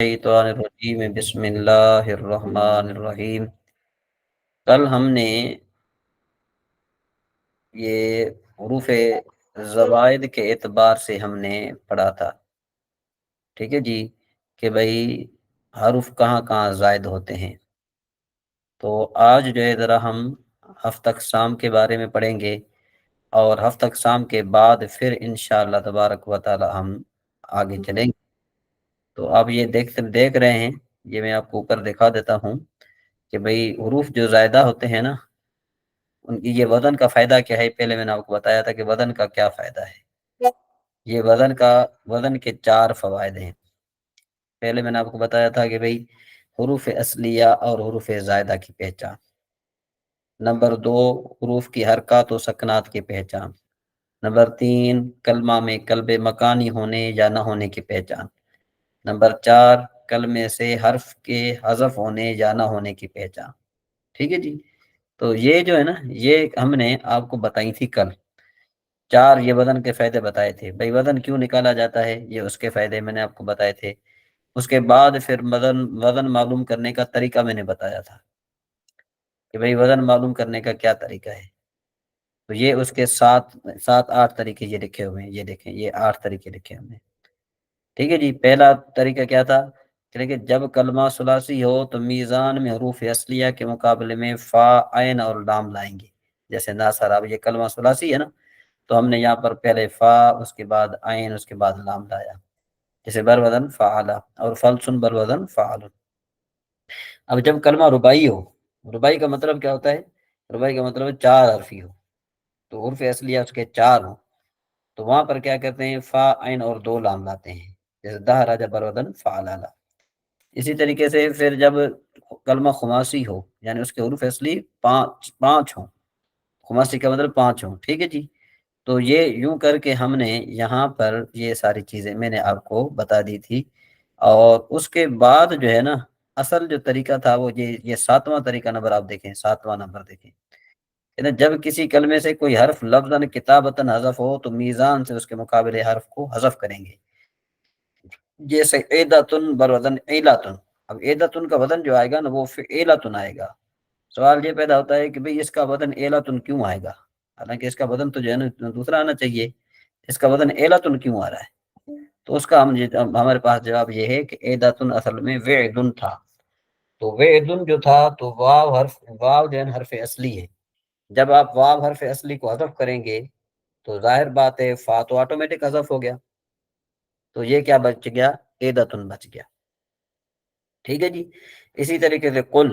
الشیطان الرجیم بسم اللہ الرحمن الرحیم۔ کل ہم نے یہ حروف زوائد کے اعتبار سے ہم نے پڑھا تھا، ٹھیک ہے جی، کہ بھئی حروف کہاں کہاں زائد ہوتے ہیں۔ تو آج جو ہے ذرا ہم ہفتہ اقسام کے بارے میں پڑھیں گے، اور ہفتہ اقسام کے بعد پھر انشاءاللہ تبارک و تعالی ہم آگے چلیں گے۔ تو آپ یہ دیکھ رہے ہیں، یہ میں آپ کو اوپر دکھا دیتا ہوں کہ بھئی حروف جو زائدہ ہوتے ہیں نا، ان کی یہ وزن کا فائدہ کیا ہے۔ پہلے میں نے آپ کو بتایا تھا کہ وزن کا کیا فائدہ ہے۔ یہ وزن کے 4 فوائد ہیں۔ پہلے میں نے آپ کو بتایا تھا کہ بھئی حروف اصلیہ اور حروف زائدہ کی پہچان۔ نمبر 2، حروف کی حرکات و سکنات کی پہچان۔ نمبر 3، کلمہ میں قلب مکانی ہونے یا نہ ہونے کی پہچان۔ نمبر 4، کلمے سے حرف کے حذف ہونے یا نہ ہونے کی پہچان۔ ٹھیک ہے جی، تو یہ جو ہے نا، یہ ہم نے آپ کو بتائی تھی کل 4 یہ وزن کے فائدے بتائے تھے۔ بھئی وزن کیوں نکالا جاتا ہے، یہ اس کے فائدے میں نے آپ کو بتائے تھے۔ اس کے بعد پھر وزن معلوم کرنے کا طریقہ میں نے بتایا تھا کہ بھئی وزن معلوم کرنے کا کیا طریقہ ہے۔ تو یہ اس کے 8 طریقے یہ لکھے ہوئے ہیں، یہ دیکھیں، یہ 8 طریقے لکھے ہوئے ہیں۔ ٹھیک ہے جی، پہلا طریقہ کیا تھا کہ جب کلمہ ثلاثی ہو تو میزان میں حروف اصلیہ کے مقابلے میں فا، عین اور لام لائیں گے۔ جیسے ناصر، اب یہ کلمہ ثلاثی ہے نا، تو ہم نے یہاں پر پہلے فا، اس کے بعد عین، اس کے بعد لام لایا، جیسے بروزن فعلا اور فلسن بروزن فعل۔ اب جب کلمہ رباعی ہو، رباعی کا مطلب کیا ہوتا ہے؟ رباعی کا مطلب 4 حرفی ہو، تو حروف اصلیہ اس کے 4 ہوں، تو وہاں پر کیا کرتے ہیں؟ فا، عین اور 2 لام لاتے ہیں، جیسے دہ راجہ بروزن فعلالا۔ اسی طریقے سے پھر جب کلمہ خماسی ہو، یعنی اس کے حروف اصلی 5 ہوں، خماسی کا مطلب 5 ہوں، ٹھیک ہے جی، تو یہ یوں کر کے ہم نے یہاں پر یہ ساری چیزیں میں نے آپ کو بتا دی تھی۔ اور اس کے بعد جو ہے نا، اصل جو طریقہ تھا وہ یہ 7واں طریقہ نمبر آپ دیکھیں، 7واں نمبر دیکھیں کہ نا، جب کسی کلمے سے کوئی حرف لفظاً کتابتاً حذف ہو تو میزان سے اس کے مقابلے حرف کو حذف کریں گے، جیسے ایداتن بروزن ایلاتن۔ اب ایداتن کا وزن جو آئے گا نا، وہ ایلاتن آئے گا۔ سوال یہ پیدا ہوتا ہے کہ بھئی اس کا وزن ایلاتن کیوں آئے گا، حالانکہ اس کا وزن تو جو ہے نا دوسرا آنا چاہیے، اس کا وزن ایلاتن کیوں آ رہا ہے؟ تو اس کا ہمارے پاس جواب یہ ہے کہ ایداتن اصل میں وعدن تھا، تو وعدن جو تھا تو واو جو ہے حرف اصلی ہے، جب آپ واو حرف اصلی کو حذف کریں گے تو ظاہر بات ہے فا تو آٹومیٹک حذف ہو گیا، تو یہ کیا بچ گیا؟ ایداتن بچ گیا، ٹھیک ہے جی۔ اسی طریقے سے قل،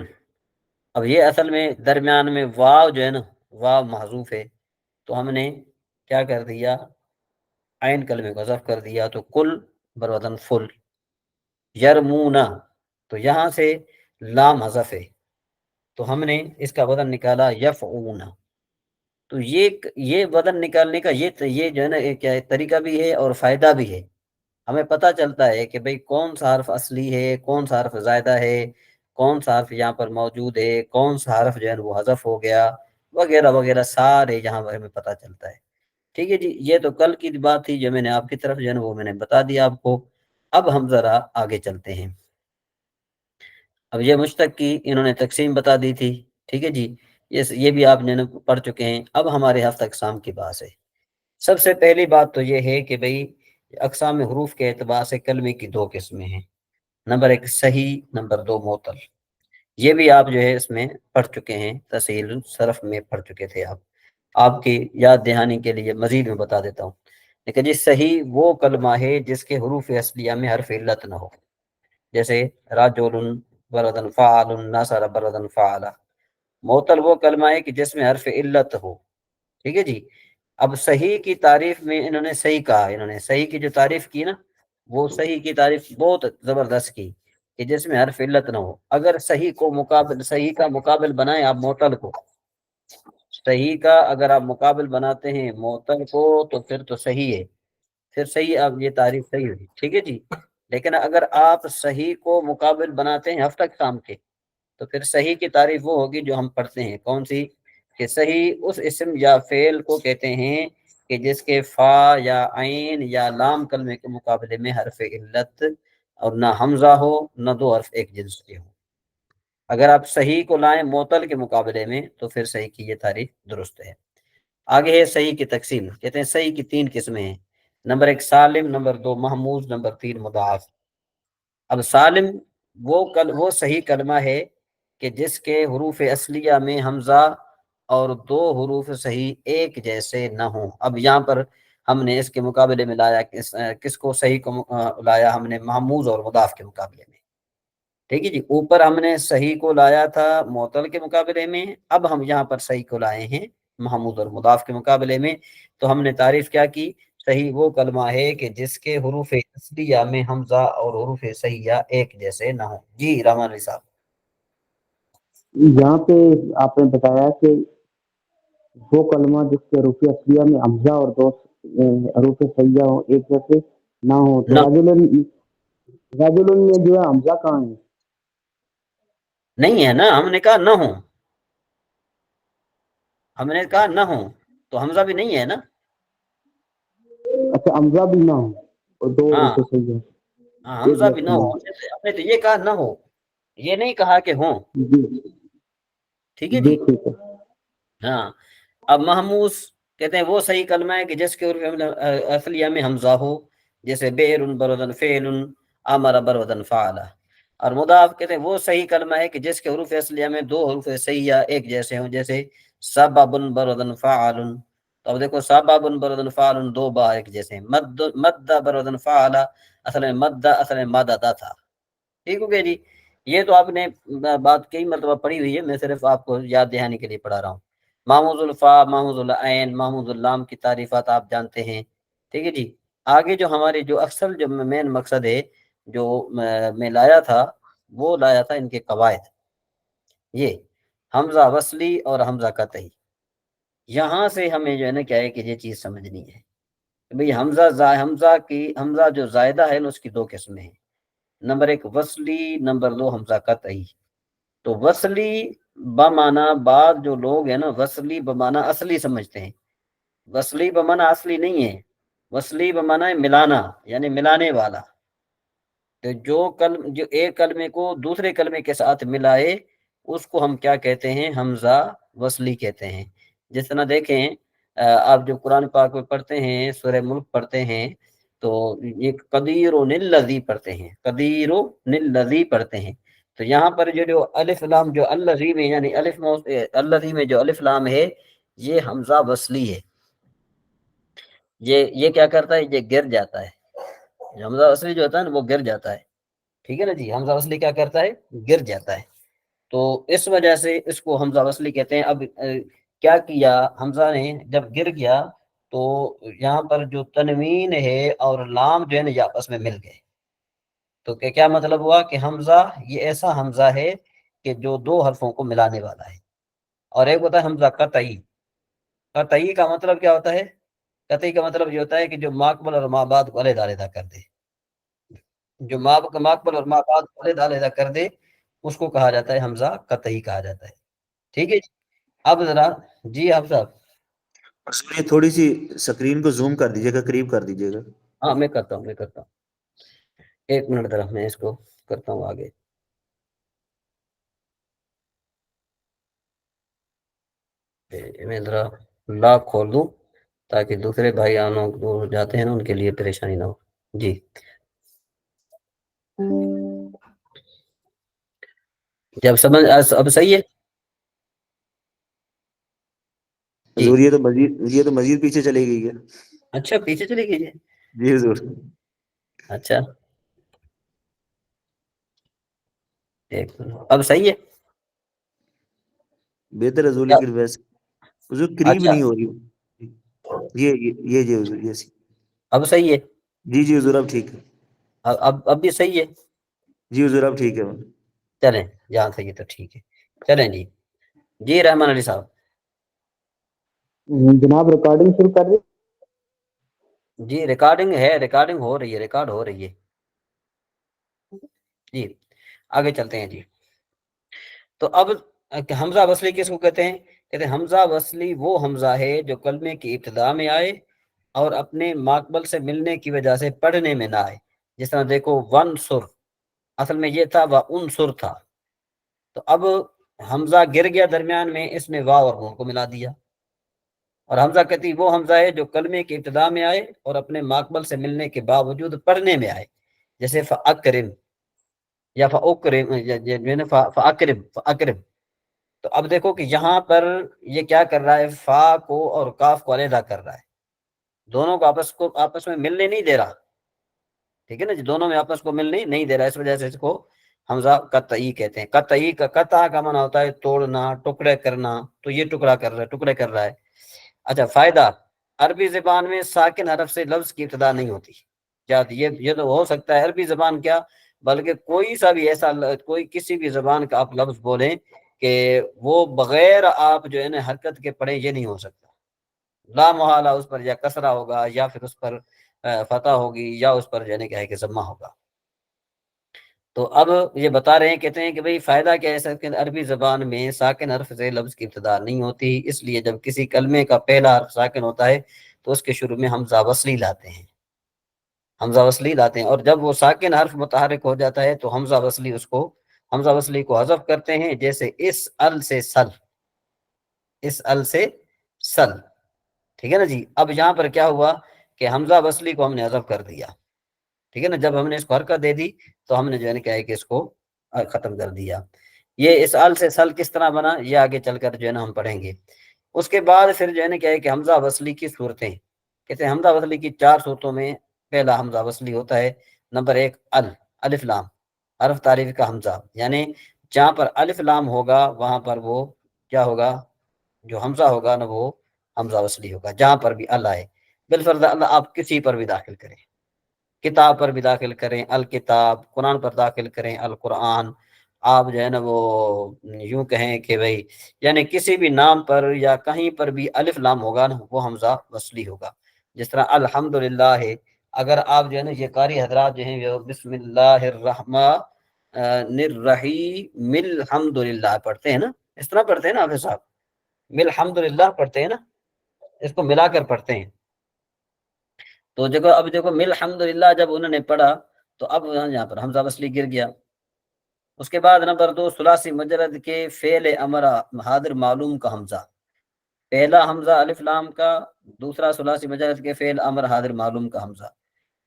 اب یہ اصل میں درمیان میں واو جو ہے نا، واو محذوف ہے، تو ہم نے کیا کر دیا؟ عین کلمے کو حذف کر دیا، تو قل بروزن فل۔ یرمونا، تو یہاں سے لام حذف ہے، تو ہم نے اس کا وزن نکالا یفعونا۔ تو یہ وزن نکالنے کا یہ جو ہے نا ایک کیا طریقہ بھی ہے اور فائدہ بھی ہے۔ ہمیں پتہ چلتا ہے کہ بھئی کون سا حرف اصلی ہے، کون سا حرف زائدہ ہے، کون سا حرف یہاں پر موجود ہے، کون سا حرف جو ہے وہ حذف ہو گیا، وغیرہ وغیرہ، سارے یہاں پر ہمیں پتہ چلتا ہے، ٹھیک ہے جی۔ یہ تو کل کی بات تھی جو میں نے آپ کی طرف جو ہے وہ میں نے بتا دیا آپ کو۔ اب ہم ذرا آگے چلتے ہیں۔ اب یہ مشتق کی انہوں نے تقسیم بتا دی تھی، ٹھیک ہے جی، یہ بھی آپ نے پڑھ چکے ہیں۔ اب ہمارے ہفتہ اقسام کی بات ہے۔ سب سے پہلی بات تو یہ ہے کہ بھئی اقسام حروف کے اعتبار سے کلمے کی 2 قسمیں ہیں، نمبر 1 صحیح، نمبر 2 معطل۔ یہ بھی آپ جو ہے اس میں پڑھ چکے ہیں، تسہیل صرف میں پڑھ چکے تھے آپ کی یاد دہانی کے لیے مزید میں بتا دیتا ہوں۔ لیکن جی صحیح وہ کلمہ ہے جس کے حروف اصلیہ میں حرف علت نہ ہو، جیسے راجل بردن فعال، ناصر بردن فعلا۔ معطل وہ کلمہ ہے کہ جس میں حرف علت ہو، ٹھیک ہے جی۔ اب صحیح کی تعریف میں انہوں نے صحیح کہا، انہوں نے صحیح کی جو تعریف کی نا، وہ صحیح کی تعریف بہت زبردست کی کہ جس میں حرف علت نہ ہو۔ اگر صحیح کا مقابل بنائیں آپ معطل کو، صحیح کا اگر آپ مقابل بناتے ہیں معطل کو، تو پھر تو صحیح ہے، پھر صحیح اب یہ تعریف صحیح ہوگی، ٹھیک ہے جی۔ لیکن اگر آپ صحیح کو مقابل بناتے ہیں ہفتہ اقسام کے، تو پھر صحیح کی تعریف وہ ہوگی جو ہم پڑھتے ہیں، کون سی؟ کہ صحیح اس اسم یا فعل کو کہتے ہیں کہ جس کے فا یا عین یا لام کلمے کے مقابلے میں حرف علت اور نہ حمزہ ہو نہ دو حرف ایک جنس کے ہوں۔ اگر آپ صحیح کو لائیں معطل کے مقابلے میں تو پھر صحیح کی یہ تعریف درست ہے۔ آگے ہے صحیح کی تقسیم، کہتے ہیں صحیح کی 3 قسمیں ہیں۔ نمبر 1 سالم، نمبر 2 محموز، نمبر 3 مضاعف۔ اب سالم وہ صحیح کلمہ ہے کہ جس کے حروف اصلیہ میں حمزہ اور 2 حروف صحیح ایک جیسے نہ ہوں۔ اب یہاں پر ہم نے اس کے مقابلے میں لایا کس کو صحیح کو لایا ہم نے محموز اور مضاف کے مقابلے میں، ٹھیک ہے جی۔ اوپر ہم نے صحیح کو لایا تھا معطل کے مقابلے میں، اب ہم یہاں پر صحیح کو لائے ہیں محمود اور مضاف کے مقابلے میں۔ تو ہم نے تعریف کیا کی؟ صحیح وہ کلمہ ہے کہ جس کے حروف اصلیہ میں حمزہ اور حروف صحیحہ ایک جیسے نہ ہوں۔ جی رحمان علی صاحب۔ یہاں پہ آپ نے بتایا کہ وہ کلمہ جس کے حروف اصلیہ میں حمزہ اور دو حروف صحیحہ ہو ایک جیسے نہ ہو، تو نہ راجلن میں جو ہے حمزہ کہاں ہے؟ نہیں ہے نا، ہم نے کہا نہ ہوں، ہم نے کہا نہ ہوں تو حمزہ بھی نہیں ہے نا۔ اچھا حمزہ بھی نہ ہو اور دو ہاں حروف صحیحہ ہاں ایک حمزہ بھی جیسے نہ نہ ہو، ہو۔ ہم نے تو یہ کہا نہ ہو، یہ نہیں کہا کہ ہوں، جی ٹھیک ہے جی جی۔ ٹھیک ہے۔ ہاں اب محموس کہتے ہیں وہ صحیح کلمہ ہے کہ جس کے حروف اصلیہ میں حمزہ ہو، جیسے بئر برودن فعل، امر برودن فعل۔ اور مضاف کہتے ہیں وہ صحیح کلمہ ہے کہ جس کے حروف اصلیہ میں 2 حروف صحیحہ ایک جیسے ہوں، جیسے سبب برودن فعل۔ تو اب دیکھو سبب برودن فعل 2 با ایک جیسے ہیں، مد برودن فعل اصل میں اصل میں مدد تھا، ٹھیک ہو گیا جی۔ یہ تو آپ نے بات کئی مرتبہ پڑھی ہوئی ہے، میں صرف آپ کو یاد دہانی کے لیے پڑھا رہا ہوں۔ محموز الفا، محموز العین، محموز اللام کی تعریفات آپ جانتے ہیں، ٹھیک ہے جی۔ آگے جو ہماری جو اکثر جو مین مقصد ہے جو میں لایا تھا، وہ لایا تھا ان کے قواعد، یہ حمزہ وصلی اور حمزہ قطعی۔ یہاں سے ہمیں جو ہے نا کیا ہے کہ یہ چیز سمجھنی ہے بھئی حمزہ جو زائدہ ہے اس کی 2 قسمیں ہیں، نمبر 1 وصلی، نمبر 2 حمزہ قطعی۔ تو وصلی بمانا، بعض جو لوگ ہیں نا وصلی بمانا اصلی سمجھتے ہیں، وصلی بمانا اصلی نہیں ہے، وصلی بمانا ہے ملانا، یعنی ملانے والا۔ تو جو ایک کلمے کو دوسرے کلمے کے ساتھ ملائے اس کو ہم کیا کہتے ہیں؟ حمزہ وصلی کہتے ہیں۔ جس طرح دیکھیں آپ جو قرآن پاک میں پڑھتے ہیں، سورہ ملک پڑھتے ہیں، تو یہ قدیر الذی پڑھتے ہیں، قدیر الذی پڑھتے ہیں۔ تو یہاں پر جو الف لام جو الذی میں یعنی الذی میں جو الف لام ہے یہ حمزہ وصلی ہے، یہ کیا کرتا ہے؟ یہ گر جاتا ہے۔ حمزہ وصلی جو ہوتا ہے نا وہ گر جاتا ہے، ٹھیک ہے نا جی۔ حمزہ وصلی کیا کرتا ہے؟ گر جاتا ہے۔ تو اس وجہ سے اس کو حمزہ وصلی کہتے ہیں۔ اب کیا کیا حمزہ نے جب گر گیا تو یہاں پر جو تنوین ہے اور لام جو ہے نا یہ آپس میں مل گئے، تو کیا مطلب ہوا کہ حمزہ یہ ایسا حمزہ ہے کہ جو 2 حرفوں کو ملانے والا ہے۔ اور ایک ہوتا ہے حمزہ قطعی۔ قطعی کا مطلب کیا ہوتا ہے؟ قطعی کا مطلب یہ ہوتا ہے کہ جو ماقبل اور مابعد کو علیحدہ علیحدہ کر دے، جو ماقبل اور مابعد کو علیحدہ علیحدہ کر دے اس کو کہا جاتا ہے حمزہ قطعی کہا جاتا ہے، ٹھیک ہے جی۔ اب ذرا جی آپ صاحب۔ یہ تھوڑی سی سکرین کو زوم کر دیجیے گا، قریب کر دیجیے گا۔ ہاں میں کرتا ہوں 1 منٹ ذرا میں اس کو کرتا ہوں آگے۔ میں ذرا لاک کھول دوں تاکہ دوسرے بھائی جو جاتے ہیں نا ان کے لیے پریشانی نہ ہو۔ جی جب سمجھ اب صحیح ہے جی۔ حضور یہ تو مزید پیچھے چلی گئی ہے۔ اچھا پیچھے چلی گئی ہے، جی حضور۔ اچھا ایک منٹ، اب صحیح ہے بہتر حضور، کیا؟ لیکن ویسے حضور قریب اچھا نہیں ہو رہی۔ یہ جی حضور، یہ سی۔ اب صحیح ہے، جی حضور اب ٹھیک ہے۔ اب بھی صحیح ہے، جی حضور اب ٹھیک ہے۔ چلیں جہاں صحیح ہے تو ٹھیک ہے، چلیں جی۔ جی رحمان علی صاحب۔ جناب ریکارڈنگ شروع کر دیں؟ جی ریکارڈنگ ہے، ریکارڈنگ ہو رہی ہے، ریکارڈ ہو رہی ہے جی۔ آگے چلتے ہیں جی۔ تو اب حمزہ وصلی کس کو کہتے ہیں؟ کہتے ہیں حمزہ وصلی وہ حمزہ ہے جو کلمے کی ابتدا میں آئے اور اپنے ماقبل سے ملنے کی وجہ سے پڑھنے میں نہ آئے۔ جس طرح دیکھو ون سر، اصل میں یہ تھا وانصر تھا، تو اب حمزہ گر گیا درمیان میں، اس میں واو اور نون کو ملا دیا، اور حمزہ کہتی وہ حمزہ ہے جو کلمے کی ابتدا میں آئے اور اپنے ماقبل سے ملنے کے باوجود پڑھنے میں آئے، جیسے فَأَكْرِمْ یا فَأُكْرِمْ فَأَكْرِمْ. تو اب دیکھو کہ یہاں پر یہ کیا کر رہا ہے، فا کو اور کاف کو علیحدہ کر رہا ہے، دونوں کو آپس میں ملنے نہیں دے رہا، ٹھیک ہے نا جی، دونوں میں آپس کو ملنے نہیں دے رہا، اس وجہ سے اس کو حمزہ قطعی کہتے ہیں۔ قطعی کا قطع کا معنی ہوتا ہے توڑنا، ٹکڑے کرنا، تو یہ ٹکڑا کر رہا ہے، ٹکڑے کر رہا ہے۔ اچھا فائدہ، عربی زبان میں ساکن حرف سے لفظ کی ابتدا نہیں ہوتی، کیا یہ تو ہو سکتا ہے عربی زبان کیا بلکہ کوئی سا بھی ایسا کوئی کسی بھی زبان کا آپ لفظ بولیں کہ وہ بغیر آپ جو ہے نا حرکت کے پڑھیں، یہ نہیں ہو سکتا، لا محالہ اس پر یا کسرہ ہوگا یا پھر اس پر فتح ہوگی یا اس پر جو ہے نا کیا ہے کہ ضمہ ہوگا۔ تو اب یہ بتا رہے ہیں، کہتے ہیں کہ بھئی فائدہ کیا ہے کہ عربی زبان میں ساکن حرف سے لفظ کی ابتدا نہیں ہوتی، اس لیے جب کسی کلمے کا پہلا حرف ساکن ہوتا ہے تو اس کے شروع میں حمزہ وصلی لاتے ہیں، حمزہ وصلی لاتے ہیں، اور جب وہ ساکن حرف متحرک ہو جاتا ہے تو حمزہ وصلی کو حذف کرتے ہیں، جیسے اس ال سے سل، اس ال سے سل، ٹھیک ہے نا جی۔ اب یہاں پر کیا ہوا کہ حمزہ وصلی کو ہم نے حذف کر دیا، ٹھیک ہے نا، جب ہم نے اس کو حرکت دے دی تو ہم نے جو ہے کیا ہے کہ اس کو ختم کر دیا۔ یہ اس ال سے سل کس طرح بنا، یہ آگے چل کر جو ہے نا ہم پڑھیں گے۔ اس کے بعد پھر جو ہے نا کیا ہے کہ حمزہ وصلی کی صورتیں، کہتے ہیں حمزہ وصلی کی 4 صورتوں میں پہلا حمزہ وصلی ہوتا ہے۔ نمبر 1 الف لام، حرف تعریف کا حمزہ، یعنی جہاں پر الف لام ہوگا وہاں پر وہ کیا ہوگا، جو حمزہ ہوگا نا وہ حمزہ وصلی ہوگا، جہاں پر بھی ال آئے، بالفرض اللہ آپ کسی پر بھی داخل کریں، کتاب پر بھی داخل کریں الکتاب، قرآن پر داخل کریں القرآن، آپ جو ہے نا وہ یوں کہیں کہ بھئی یعنی کسی بھی نام پر یا کہیں پر بھی الف لام ہوگا نا وہ حمزہ وصلی ہوگا۔ جس طرح الحمدللہ ہے، اگر آپ جو ہے نا یہ قاری حضرات جو ہیں بسم اللہ الرحمن الرحیم الحمدللہ پڑھتے ہیں نا، اس طرح پڑھتے ہیں نا حافظ صاحب، الحمدللہ پڑھتے ہیں نا، اس کو ملا کر پڑھتے ہیں۔ تو اب دیکھو الحمدللہ جب انہوں نے پڑھا تو اب یہاں پر حمزہ وصلی گر گیا۔ اس کے بعد نمبر 2 ثلاثی مجرد کے فعل امر حاضر معلوم کا حمزہ، پہلا حمزہ الف لام کا، دوسرا ثلاثی مجرد کے فعل امر حاضر معلوم کا حمزہ،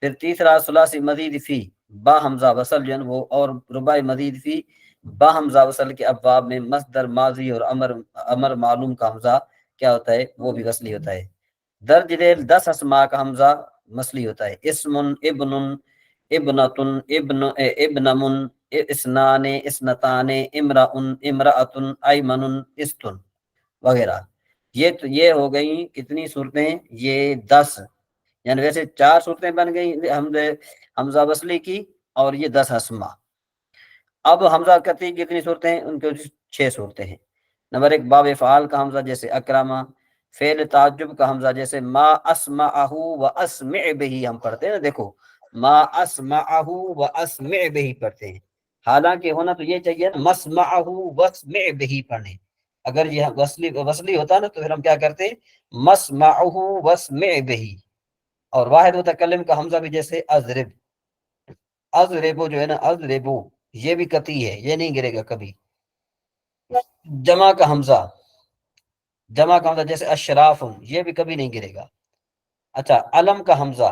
پھر تیسرا ثلاثی مزید فی با حمزہ وصل جو ہے وہ، اور رباعی مزید فی با حمزہ وصل کے ابواب میں مصدر ماضی اور امر معلوم کا حمزہ کیا ہوتا ہے، وہ بھی وصلی ہوتا ہے۔ درج ذیل 10 اسماء کا حمزہ وصلی ہوتا ہے، اسم، ابن، ابنتن، ابنمن، اسنان، اسنتان، امرأن، امرأتن، ایمن، استن وغیرہ۔ یہ ہو گئی کتنی صورتیں، یہ 10، یعنی ویسے 4 صورتیں بن گئی حمزہ وصلی کی، اور یہ 10 اسماء۔ اب حمزہ قطعی کی کتنی صورتیں ہیں، ان کے 6 صورتیں ہیں۔ نمبر 1 باب فعال کا حمزہ جیسے اکرما، فعل تعجب کا حمزہ جیسے ما اسمعہ و اسمع بہی، ہم پڑھتے ہیں نا، دیکھو ما اسمعہ و اسمع بہی پڑھتے ہیں، حالانکہ ہونا تو یہ چاہیے نا مسمعہ و اسمع بہی پڑھیں، اگر یہ وصلی ہوتا نا تو پھر ہم کیا کرتے مسمعہ و اسمع بہی۔ اور واحد متکلم کا حمزہ بھی جیسے اضرب، اضربو جو ہے نا اضربو، یہ بھی قطعی ہے، یہ نہیں گرے گا کبھی۔ جمع کا حمزہ جیسے اشراف، یہ بھی کبھی نہیں گرے گا۔ اچھا علم کا حمزہ،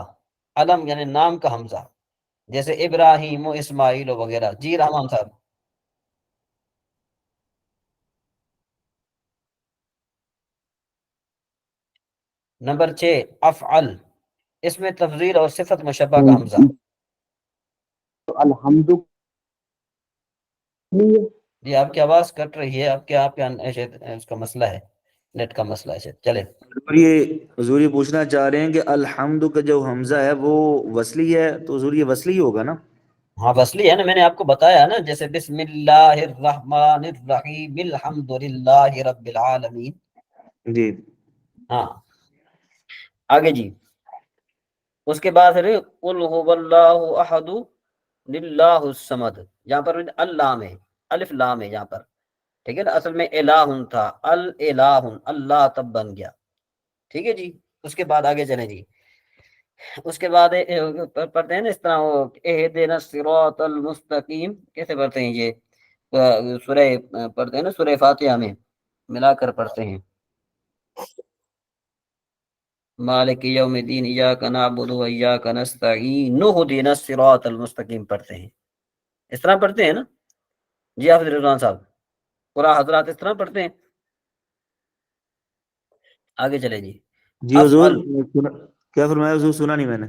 علم یعنی نام کا حمزہ جیسے ابراہیم و اسماعیل وغیرہ۔ جی رحمان صاحب۔ نمبر 6 افعل، اس میں تفضیل اور صفت مشبہ کا حمزہ۔ الحمد جی آپ کی آواز کٹ رہی ہے، آپ کے اس کا مسئلہ ہے، نیٹ کا مسئلہ ہے شاید۔ چلے حضور یہ پوچھنا چاہ رہے ہیں کہ الحمد کا جو حمزہ ہے وہ وصلی ہے، تو حضور یہ وصلی ہی ہوگا نا؟ ہاں وصلی ہے نا، میں نے آپ کو بتایا نا، جیسے بسم اللہ الرحمن الرحیم الحمد للہ رب العالمین۔ جی ہاں آگے جی، اس کے بعد قل هو اللہ احد للہ الصمد، یہاں پر اللام ہے، الف لام ہے یہاں پر، ٹھیک ہے نا، اصل میں الہ تھا، الہ اللہ تب بن گیا، ٹھیک ہے جی۔ اس کے بعد آگے چلیں جی، اس کے بعد پڑھتے ہیں نا اس طرح وہ اہدنا الصراط المستقیم، کیسے پڑھتے ہیں یہ سورہ پڑھتے ہیں نا سورہ فاتحہ میں ملا کر پڑھتے ہیں، مالک یوم الدین ایاک نعبد و ایاک نستعین اہدنا الصراط المستقیم پڑھتے ہیں، اس طرح پڑھتے ہیں نا جی حافظ رضوان صاحب؟ پورا حضرات اس طرح پڑھتے ہیں؟ آگے چلے جی. جی حضور افعل کیا فرمایا حضور؟ سنا نہیں میں نے.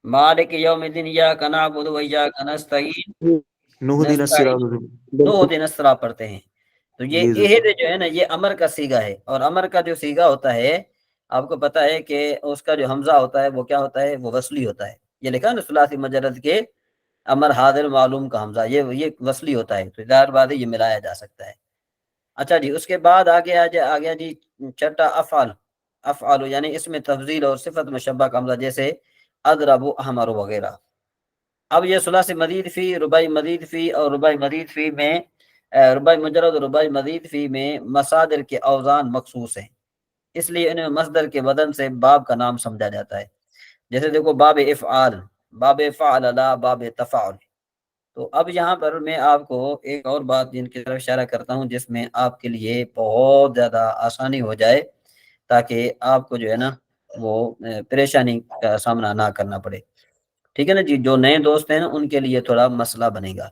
مالک یوم الدین ایاک نعبد و ایاک نستعین نوح دین الصراط. نستعین نسرا پڑھتے ہیں. تو یہ جی حضور. عہد جو ہے نا یہ امر کا صیغہ ہے، اور امر کا جو صیغہ ہوتا ہے آپ کو پتا ہے کہ اس کا جو حمزہ ہوتا ہے وہ کیا ہوتا ہے؟ وہ وصلی ہوتا ہے. یہ لکھا نا ثلاثی مجرد کے امر حاضر معلوم کا حمزہ یہ وصلی ہوتا ہے، تو ظاہر بات ہے یہ ملایا جا سکتا ہے. اچھا جی، اس کے بعد آگے آ گیا جی چھٹا افعل. افعل یعنی اس میں تفضیل اور صفت مشبہ کا حمزہ، جیسے اضرب احمر وغیرہ. اب یہ ثلاثی مزید فی، رباعی مزید فی اور رباعی مزید فی میں رباعی مجرد اور رباعی مزید فی میں مصادر کے اوزان مخصوص ہیں، اس لیے انہیں مصدر کے وزن سے باب کا نام سمجھا جاتا ہے. جیسے دیکھو باب افعال، باب فعللا، باب تفعل. تو اب یہاں پر میں آپ کو ایک اور بات جن کی طرف اشارہ کرتا ہوں جس میں آپ کے لیے بہت زیادہ آسانی ہو جائے، تاکہ آپ کو جو ہے نا وہ پریشانی کا سامنا نہ کرنا پڑے. ٹھیک ہے نا جی؟ جو نئے دوست ہیں نا ان کے لیے تھوڑا مسئلہ بنے گا.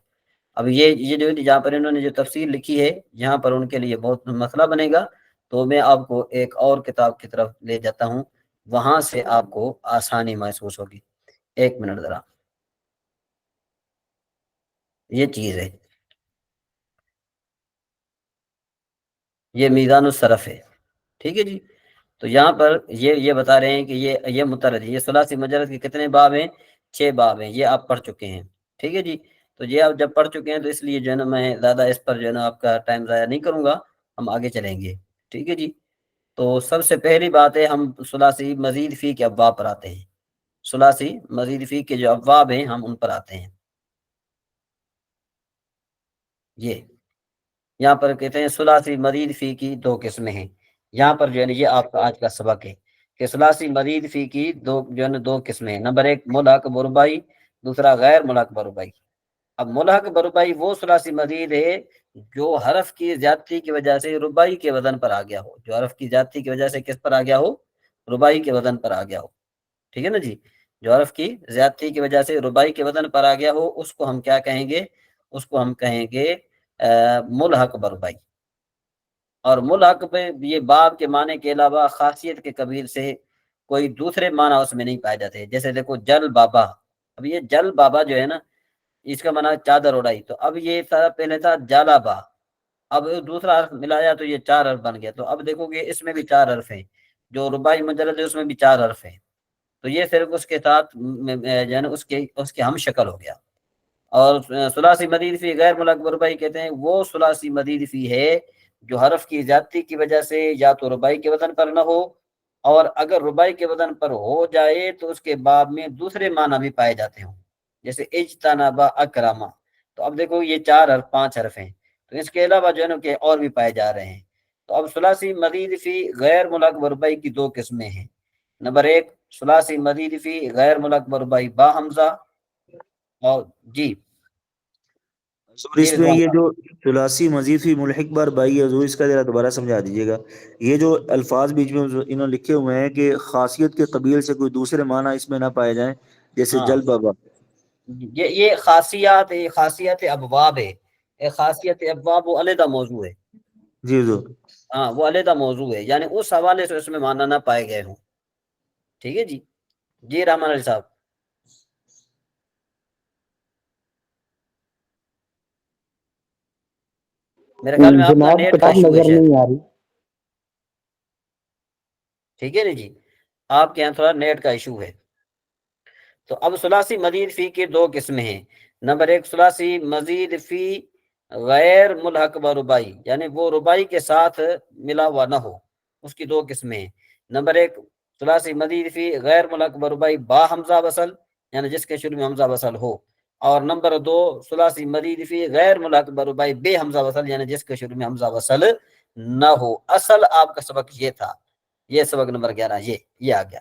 اب یہ جو جہاں پر انہوں نے جو تفسیر لکھی ہے یہاں پر ان کے لیے بہت مسئلہ بنے گا، تو میں آپ کو ایک اور کتاب کی طرف لے جاتا ہوں، وہاں سے آپ کو آسانی محسوس ہوگی. ایک منٹ ذرا، یہ چیز ہے، یہ میزان الصرف ہے. ٹھیک ہے جی؟ تو یہاں پر یہ بتا رہے ہیں کہ یہ مترد ہے. یہ ثلاثی مجرد کے کتنے باب ہیں؟ 6 باب ہیں. یہ آپ پڑھ چکے ہیں. ٹھیک ہے جی؟ تو یہ آپ جب پڑھ چکے ہیں تو اس لیے جو ہے نا میں زیادہ اس پر جو ہے نا آپ کا ٹائم ضائع نہیں کروں گا، ہم آگے چلیں گے. ٹھیک ہے جی؟ تو سب سے پہلی بات ہے ہم ثلاثی مزید فی کے ابواب پر آتے ہیں. ثلاثی مزید فی کے جو ابواب ہیں ہم ان پر آتے ہیں. یہ یہاں پر کہتے ہیں ثلاثی مزید فی کی 2 قسمیں ہیں. یہاں پر جو ہے نا یہ آپ کا آج کا سبق ہے کہ ثلاثی مزید فی کی جو ہے نا 2 قسمیں ہیں. نمبر 1 ملحق بربائی، دوسرا غیر ملحق بربائی. اب ملحق بربائی وہ ثلاثی مزید ہے جو حرف کی زیادتی کی وجہ سے ربائی کے وزن پر آ گیا ہو. جو حرف کی زیادتی کی وجہ سے کس پر آ گیا ہو؟ ربائی کے وزن پر آ گیا ہو. ٹھیک ہے نا جی؟ جو حرف کی زیادتی کی وجہ سے ربائی کے وزن پر آ گیا ہو اس کو ہم کیا کہیں گے؟ اس کو ہم کہیں گے ملحق بربائی. اور ملحق پہ یہ باب کے معنی کے علاوہ خاصیت کے قبیل سے کوئی دوسرے معنی اس میں نہیں پائے جاتے. جیسے دیکھو جل بابا، اب یہ جل بابا جو ہے نا اس کا معنی چادر اڑائی، تو اب یہ تھا پہلے تھا جالابا، اب دوسرا حرف ملایا تو یہ 4 حرف بن گیا. تو اب دیکھو گے اس میں بھی 4 حرف ہیں، جو رباعی مجرد ہے اس میں بھی 4 حرف ہیں. تو یہ صرف اس کے ساتھ جو ہے نا اس کے ہم شکل ہو گیا. اور ثلاثی مزید فی غیر ملحق بربائی کہتے ہیں وہ ثلاثی مزید فی ہے جو حرف کی زیادتی کی وجہ سے یا تو ربائی کے وزن پر نہ ہو، اور اگر ربائی کے وزن پر ہو جائے تو اس کے باب میں دوسرے معنی بھی پائے جاتے ہوں، جیسے اجتنابا اکراما. تو اب دیکھو یہ 4 حرف 5 حرف ہیں، تو اس کے علاوہ جو ہے نا کہ اور بھی پائے جا رہے ہیں. تو اب ثلاثی مزید فی غیر ملحق بربائی کی 2 قسمیں ہیں. نمبر 1 ثلاثی مزید فی غیر ملحق بربائی با حمزہ، اور جی حضور جی اس میں رضوان یہ صاحب. جو ثلاثی مزید فی ملحق بار بائی ہے حضور اس کا ذرا دوبارہ سمجھا دیجیے گا. یہ جو الفاظ بیچ میں انہوں نے لکھے ہوئے ہیں کہ خاصیت کے قبیل سے کوئی دوسرے معنی اس میں نہ پائے جائیں، جیسے ہاں جل بابا. یہ خاصیت ابواب ہے. خاصیت ابواب وہ علیحدہ موضوع ہے. جی حضور. ہاں وہ علیحدہ موضوع ہے، یعنی اس حوالے سے اس میں معنی نہ پائے گئے ہوں. ٹھیک ہے جی؟ جی رحمان علی صاحب. میرے خیال میں آپ کا جناب نیٹ کا کتاب ایشو ہے نظر شاید. نہیں آ رہی. ٹھیک ہے نا جی؟ آپ کے یہاں تھوڑا نیٹ کا ایشو ہے. تو اب ثلاثی مزید فی کے 2 قسمیں ہیں. نمبر 1 ثلاثی مزید فی غیر ملحق بربائی، یعنی وہ ربائی کے ساتھ ملا ہوا نہ ہو، اس کی 2 قسمیں ہیں. نمبر 1 ثلاثی مزید فی غیر ملحق بربائی با حمزہ وصل، یعنی جس کے شروع میں حمزہ وصل ہو. اور نمبر 2 ثلاثی مزید فی غیر ملحق بربائی بے حمزہ وصل، یعنی جس کے شروع میں حمزہ وصل نہ ہو. اصل آپ کا سبق یہ تھا، یہ سبق نمبر 11 یہ آ گیا.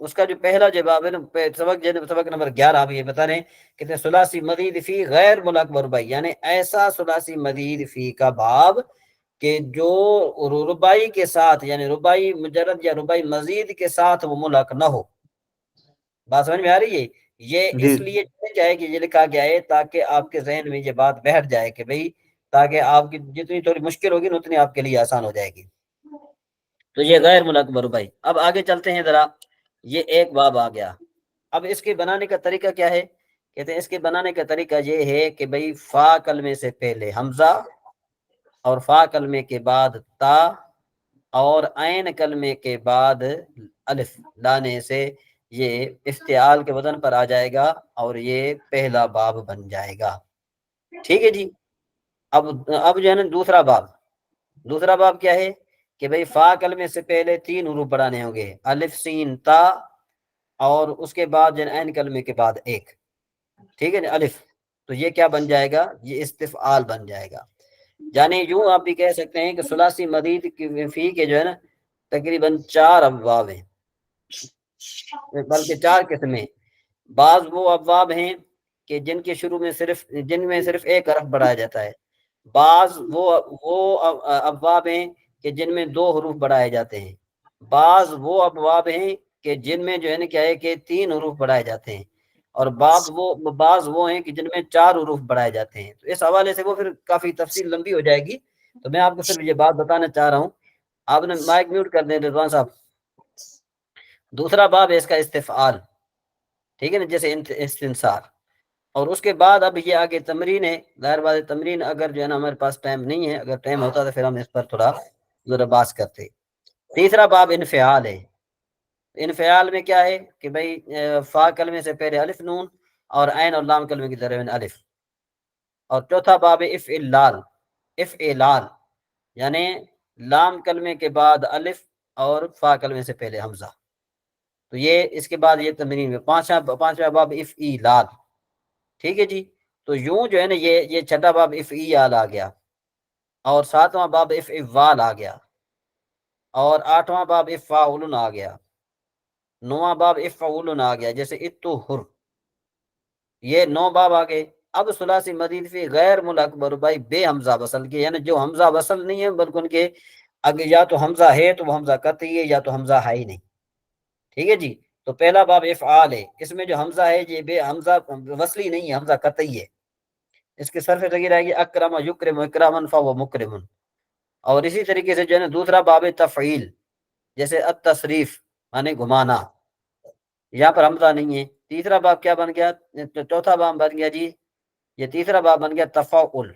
اس کا جو پہلا جواب ہے نا، سبق نمبر 11 آپ یہ بتا رہے ہیں کہ ثلاثی مزید فی غیر ملک بربائی، یعنی ایسا ثلاثی مزید فی کا باب کہ جو ربائی کے ساتھ، یعنی ربائی مجرد یا ربائی مزید کے ساتھ وہ ملک نہ ہو۔ بات سمجھ میں آ رہی ہے؟ یہ جی اس لیے کیا ہے کہ یہ لکھا گیا ہے تاکہ آپ کے ذہن میں یہ بات بیٹھ جائے کہ بھئی، تاکہ آپ کی جتنی تھوڑی مشکل ہوگی اتنی آپ کے لیے آسان ہو جائے گی۔ تو یہ غیر ملک بربائی۔ اب آگے چلتے ہیں ذرا، یہ ایک باب آ گیا۔ اب اس کے بنانے کا طریقہ کیا ہے؟ کہتے ہیں اس کے بنانے کا طریقہ یہ ہے کہ بھئی فا کلمے سے پہلے حمزہ، اور فا کلمے کے بعد تا، اور عین کلمے کے بعد الف لانے سے یہ افتعال کے وزن پر آ جائے گا اور یہ پہلا باب بن جائے گا۔ ٹھیک ہے جی۔ اب جو ہے نا دوسرا باب کیا ہے کہ بھئی فا کلمے سے پہلے 3 حروف بڑھانے ہوں گے، الف سین تا، اور اس کے بعد جو ہے عین کلمے کے بعد 1، ٹھیک ہے نا، الف۔ تو یہ کیا بن جائے گا؟ یہ استفعال بن جائے گا۔ یعنی یوں آپ بھی کہہ سکتے ہیں کہ ثلاثی مزید فی کے جو ہے نا تقریباً 4 ابواب ہیں، بلکہ 4 قسمیں۔ بعض وہ ابواب ہیں کہ جن کے شروع میں جن میں صرف ایک حرف بڑھایا جاتا ہے، بعض وہ ابواب ہیں کہ جن میں 2 حروف بڑھائے جاتے ہیں، بعض وہ ابواب ہیں کہ جن میں جو ہے نا کیا ہے کہ 3 حروف بڑھائے جاتے ہیں، اور بعض وہ ہیں کہ جن میں 4 حروف بڑھائے جاتے ہیں۔ تو اس حوالے سے وہ پھر کافی تفصیل لمبی ہو جائے گی، تو میں آپ کو صرف یہ بات بتانا چاہ رہا ہوں۔ آپ نے مائک میوٹ کر دیں رضوان صاحب۔ دوسرا باب ہے اس کا استفعال، ٹھیک ہے نا، جیسے استنصار۔ اور اس کے بعد اب یہ آگے تمرین ہے، ظاہر بات ہے تمرین اگر جو ہے نا ہمارے پاس ٹائم نہیں ہے، اگر ٹائم ہوتا تو پھر ہم اس پر تھوڑا ذرا بات کرتے۔ تیسرا باب انفعال ہے۔ انفعال میں کیا ہے کہ بھئی فا کلمے سے پہلے الف نون، اور عین اور لام کلمے کی درمیان الف۔ اور چوتھا باب افعلال، یعنی لام کلمے کے بعد الف اور فا کلمے سے پہلے حمزہ۔ تو یہ اس کے بعد یہ تمرین میں پانچواں باب افعلال، ٹھیک ہے جی۔ تو یوں جو ہے نا یہ چھٹا باب افعال آ گیا، اور 7واں باب افعال آ گیا، اور 8واں باب افعول آ گیا، 9واں باب افعول آ گیا، جیسے اتہر۔ یہ 9 باب آ گئے۔ اب ثلاثی مزید فی غیر ملک بربائی بے حمزہ وصل کے، یعنی جو حمزہ وصل نہیں ہے بلکہ ان کے اگر یا تو حمزہ ہے تو وہ حمزہ قطعی ہے، یا تو حمزہ ہے ہی نہیں، ٹھیک ہے جی۔ تو پہلا باب افعال ہے، اس میں جو حمزہ ہے یہ بے حمزہ وصلی نہیں ہے، حمزہ قطعی ہے۔ اس کے صرف تغیر آئے گی اکرم یکرم اکراما فهو مکرم۔ اور اسی طریقے سے جو ہے نا دوسرا باب تفعیل، جیسے التصریف یعنی گھمانا، یہاں پر حمزہ نہیں ہے۔ تیسرا باب کیا بن گیا؟ چوتھا باب بن گیا جی، یہ تیسرا باب بن گیا تفاعل،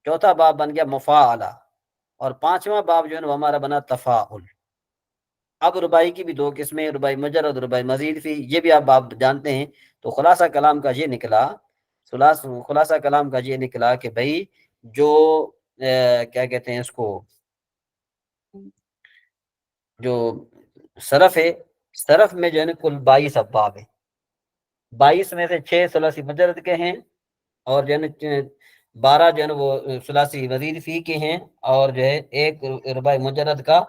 چوتھا باب بن گیا مفاعلہ، اور 5واں باب جو ہے نا ہمارا بنا تفاعل۔ اب ربائی کی بھی 2 قسمیں، ربائی مجرد، ربائی مزید فی، یہ بھی آپ جانتے ہیں۔ تو خلاصہ کلام کا یہ نکلا کہ بھئی جو کیا کہتے ہیں اس کو، جو صرف ہے، صرف میں جو ہے نا کل 22 ابواب ہیں، 22 میں سے 6 ثلاثی مجرد کے ہیں، اور جو ہے نا 12 جو ہے نا وہ ثلاثی مزید فی کے ہیں، اور جو ہے 1 ربائی مجرد کا،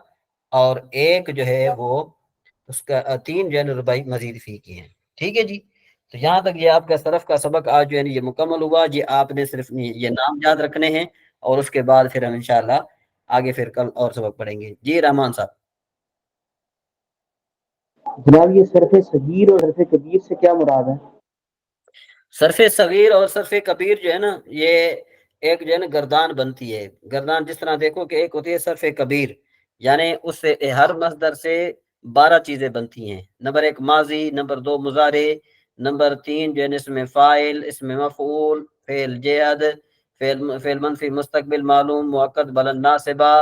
اور 1 جو ہے وہ اس کا 3 جو ہے نا ربائی مزید فی کی ہیں، ٹھیک ہے جی۔ تو یہاں تک یہ آپ کا صرف کا سبق آج جو ہے نا یہ مکمل ہوا۔ یہ آپ نے صرف یہ نام یاد رکھنے ہیں، اور اس کے بعد پھر ہم انشاءاللہ آگے پھر کل اور سبق پڑھیں گے۔ جی رحمان صاحب۔ جناب یہ صرف صغیر اور صرف کبیر سے کیا مراد ہے؟ صرف صغیر اور صرف کبیر جو ہے نا یہ ایک جو ہے نا گردان بنتی ہے۔ گردان جس طرح دیکھو کہ ایک ہوتی ہے صرف کبیر، یعنی اس سے ہر مصدر سے 12 چیزیں بنتی ہیں۔ نمبر 1 ماضی، نمبر 2 مضارع، نمبر 3 جو ہے اس میں فاعل، اس میں مفعول، فعل جہد، فعل منفی مستقبل معلوم مؤکد بلند ناصبہ،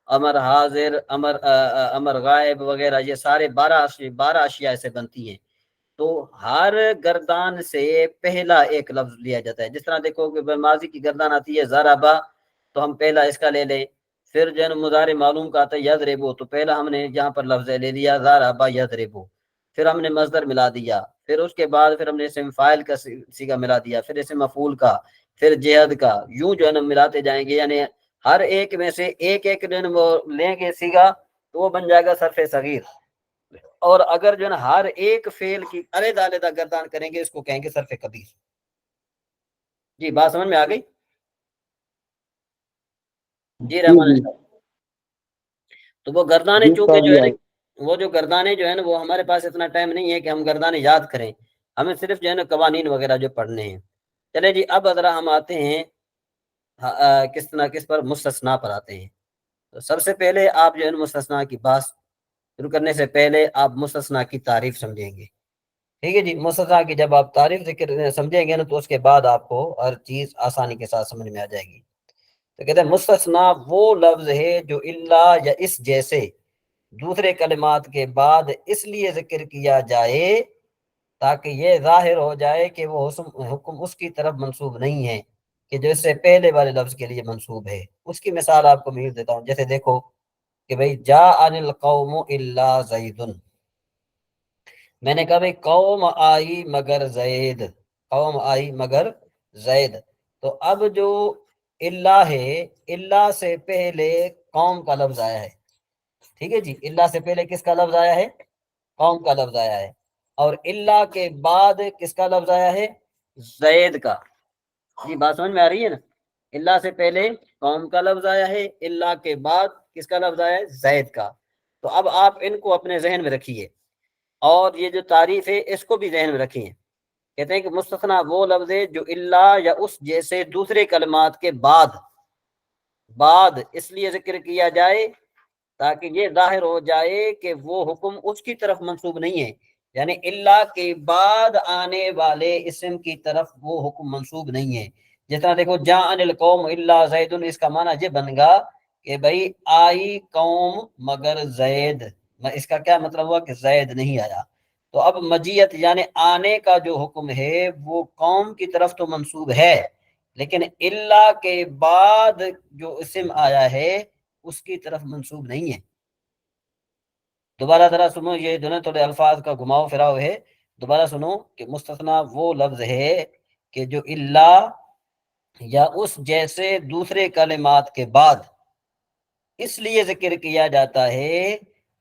امر حاضر، امر غائب وغیرہ، یہ سارے 12 اشیاء سے بنتی ہیں۔ تو ہر گردان سے پہلا ایک لفظ لیا جاتا ہے۔ جس طرح دیکھو کہ ماضی کی گردان آتی ہے ضربا، تو ہم پہلا اس کا لے لیں۔ پھر جو ہے مضارع معلوم کا آتا ہے یضربو، تو پہلا ہم نے یہاں پر لفظ لے لیا ضربا یضربو، پھر ہم نے مصدر ملا دیا، پھر اس کے بعد پھر ہم نے اسم فاعل کا صیغہ ملا دیا، پھر اسم مفعول کا، پھر جہد کا، یوں جو ہے نا ملاتے جائیں گے، یعنی ہر ایک میں سے ایک ایک جو ہے وہ لیں گے صیغہ، تو وہ بن جائے گا صرف صغیر۔ اور اگر جو ہے نا ہر ایک فعل کی علیحدہ علیحدہ گردان کریں گے اس کو کہیں گے صرف کبیر. جی بات سمجھ میں آ گئی؟ جی جی رحمان جی صاحب. تو وہ گردانے جی چونکہ استاد جو جی ہے نا، آئی. وہ جو گردانے جو ہے نا وہ ہمارے پاس اتنا ٹائم نہیں ہے کہ ہم گردانے یاد کریں، ہمیں صرف جو ہے نا قوانین وغیرہ جو پڑھنے ہیں. چلے جی اب ذرا ہم آتے ہیں کس پر مستثنا پر آتے ہیں. تو سب سے پہلے آپ جو ہے نا مستثنا کی بات شروع کرنے سے پہلے آپ مستثنا کی تعریف سمجھیں گے. ٹھیک ہے جی. مستثنا کی جب آپ تعریف سمجھیں گے نا تو اس کے بعد آپ کو ہر چیز آسانی کے ساتھ سمجھ میں آ جائے گی. تو کہتے ہیں مستثنا وہ لفظ ہے جو الا یا اس جیسے دوسرے کلمات کے بعد اس لیے ذکر کیا جائے تاکہ یہ ظاہر ہو جائے کہ وہ حکم اس کی طرف منسوب نہیں ہے کہ جو اس سے پہلے والے لفظ کے لیے منسوب ہے. اس کی مثال آپ کو میں دیتا ہوں. جیسے دیکھو کہ بھئی جاء القوم الا زید، میں نے کہا بھئی قوم آئی مگر زید، قوم آئی مگر زید. تو اب جو اللہ ہے، اللہ سے پہلے قوم کا لفظ آیا ہے. ٹھیک ہے جی. اللہ سے پہلے کس کا لفظ آیا ہے؟ قوم کا لفظ آیا ہے. اور اللہ کے بعد کس کا لفظ آیا ہے؟ زید کا. جی بات سمجھ میں آ رہی ہے نا؟ اللہ سے پہلے قوم کا لفظ آیا ہے، اللہ کے بعد کس کا لفظ آیا ہے؟ زید کا. تو اب آپ ان کو اپنے ذہن میں رکھیے اور یہ جو تعریف ہے اس کو بھی ذہن میں رکھیے. کہتے ہیں کہ مستثنا وہ لفظ ہے جو اللہ یا اس جیسے دوسرے کلمات کے بعد اس لیے ذکر کیا جائے تاکہ یہ ظاہر ہو جائے کہ وہ حکم اس کی طرف منسوب نہیں ہے. یعنی اللہ کے بعد آنے والے اسم کی طرف وہ حکم منسوب نہیں ہے. جس طرح دیکھو جاء القوم الا زید، اس کا معنی یہ بن گا کہ بھائی آئی قوم مگر زید. اس کا کیا مطلب ہوا کہ زید نہیں آیا. تو اب مجیت یعنی آنے کا جو حکم ہے وہ قوم کی طرف تو منسوب ہے، لیکن اللہ کے بعد جو اسم آیا ہے اس کی طرف منسوب نہیں ہے. دوبارہ ذرا سنو، یہ جو نا تھوڑے الفاظ کا گھماؤ پھراؤ ہے. دوبارہ سنو کہ مستثنا وہ لفظ ہے کہ جو اللہ یا اس جیسے دوسرے کلمات کے بعد اس لیے ذکر کیا جاتا ہے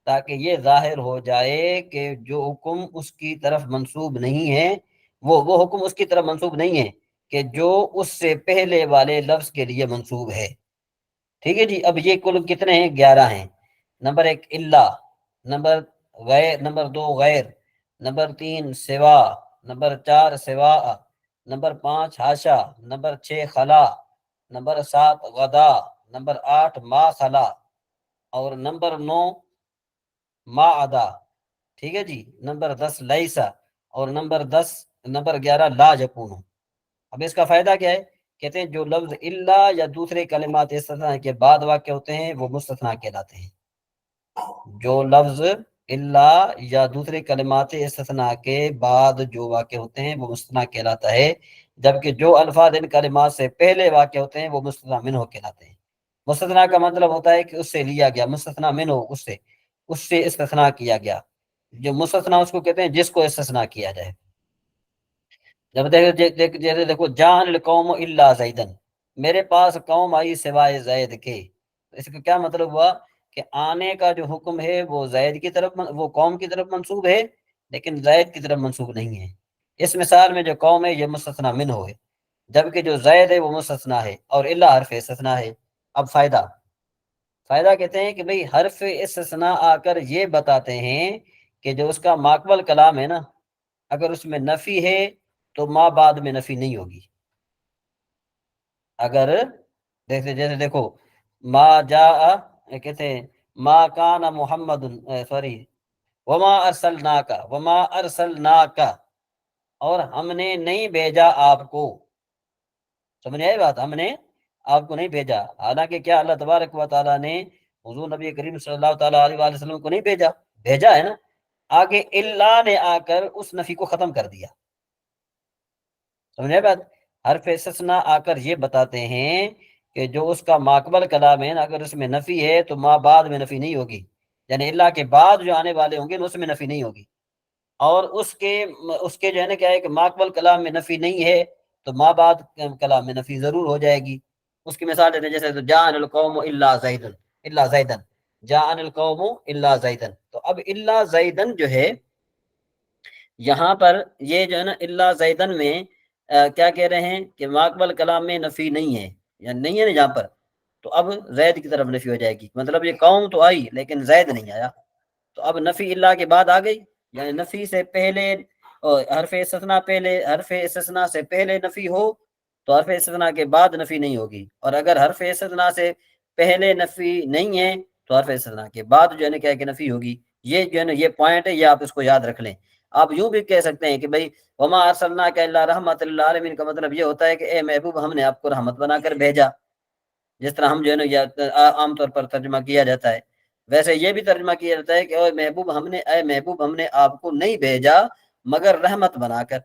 تاکہ یہ ظاہر ہو جائے کہ جو حکم اس کی طرف منسوب نہیں ہے وہ حکم اس کی طرف منسوب نہیں ہے کہ جو اس سے پہلے والے لفظ کے لیے منسوب ہے. ٹھیک ہے جی. اب یہ کل کتنے ہیں؟ 11 ہیں. نمبر 1 اللہ، نمبر 2 غیر، نمبر 3 سوا، نمبر 4 سوا، نمبر 5 حاشا، نمبر 6 خلا، نمبر 7 غدا، نمبر 8 ما خلا، اور نمبر 9 ما عدا. ٹھیک ہے جی. نمبر 10 لیسا، اور نمبر 11 لا یکون. اب اس کا فائدہ کیا ہے؟ کہتے ہیں جو لفظ اللہ یا دوسرے کلمات استثناء کے بعد واقع ہوتے ہیں وہ مستثنیٰ کہلاتے ہیں. جو لفظ اللہ یا دوسرے کلمات استثناء کے بعد جو واقع ہوتے ہیں وہ مستثنیٰ کہلاتا ہے، جبکہ جو الفاظ ان کلمات سے پہلے واقع ہوتے ہیں وہ مستثنیٰ منہ کہلاتے ہیں. مستثنیٰ کا مطلب ہوتا ہے کہ اس سے لیا گیا، مستثنیٰ منہ اس سے استثناء کیا گیا. جو مستثنیٰ اس کو کہتے ہیں جس کو استثناء کیا جائے. جب جیسے دیکھو جان القوم الا زیدن، میرے پاس قوم آئی سوائے زید کے. اس کا کیا مطلب ہوا کہ آنے کا جو حکم ہے وہ زید کی طرف، وہ قوم کی طرف منسوب ہے لیکن زید کی طرف منسوب نہیں ہے. اس مثال میں جو قوم ہے یہ مستثنیٰ منہ ہے، جبکہ جو زید ہے وہ مستثنیٰ ہے اور الا حرف استثناء ہے. اب فائدہ کہتے ہیں کہ بھئی حرف استثناء آ کر یہ بتاتے ہیں کہ جو اس کا ماقبل کلام ہے نا، اگر اس میں نفی ہے تو ما بعد میں نفی نہیں ہوگی. اگر جیسے دیکھو ما جاء، کہتے ہیں ما کان محمد، وما ارسلناک، اور ہم نے نہیں بھیجا آپ کو. سمجھ آئی بات؟ ہم نے آپ کو نہیں بھیجا. حالانکہ کیا اللہ تبارک و تعالیٰ نے حضور نبی کریم صلی اللہ تعالیٰ علیہ وسلم کو نہیں بھیجا ہے نا. آگے اللہ نے آ کر اس نفی کو ختم کر دیا. سمجھے بات؟ حرف استثناء آ کر یہ بتاتے ہیں کہ جو اس کا ماقبل کلام ہے اگر اس میں نفی ہے تو ما بعد میں نفی نہیں ہوگی، یعنی اللہ کے بعد جو آنے والے ہوں گے اس میں نفی نہیں ہوگی. اور اس کے جو ہے نا کیا ہے کہ ماقبل کلام میں نفی نہیں ہے تو ما بعد کلام میں نفی ضرور ہو جائے گی. اس کی مثال دیتے ہیں جیسے جان القوم الا زیدن. جاء القوم الا زیدن، تو اب الا زیدن جو ہے یہاں پر یہ جو ہے نا الا زیدن میں کیا کہہ رہے ہیں کہ ماقبل کلام میں نفی نہیں ہے، یا نہیں ہے نا جہاں پر، تو اب زید کی طرف نفی ہو جائے گی، مطلب یہ قوم تو آئی لیکن زید نہیں آیا، تو اب نفی اللہ کے بعد آ گئی، یعنی نفی سے پہلے حرف استثناء پہلے، حرف استثناء سے پہلے نفی ہو تو حرف استثناء کے بعد نفی نہیں ہوگی، اور اگر حرف استثناء سے پہلے نفی نہیں ہے تو حرف استثناء کے بعد جو ہے نا کیا کہ نفی ہوگی۔ یہ جو ہے نا یہ پوائنٹ ہے، یہ آپ اس کو یاد رکھ لیں۔ آپ یوں بھی کہہ سکتے ہیں کہ بھائی وما ارسلناک الا رحمۃ للعالمین کا مطلب یہ ہوتا ہے کہ اے محبوب ہم نے آپ کو رحمت بنا کر بھیجا، جس طرح ہم جو ہے نا عام طور پر ترجمہ کیا جاتا ہے، ویسے یہ بھی ترجمہ کیا جاتا ہے کہ اے محبوب ہم نے آپ کو نہیں بھیجا مگر رحمت بنا کر۔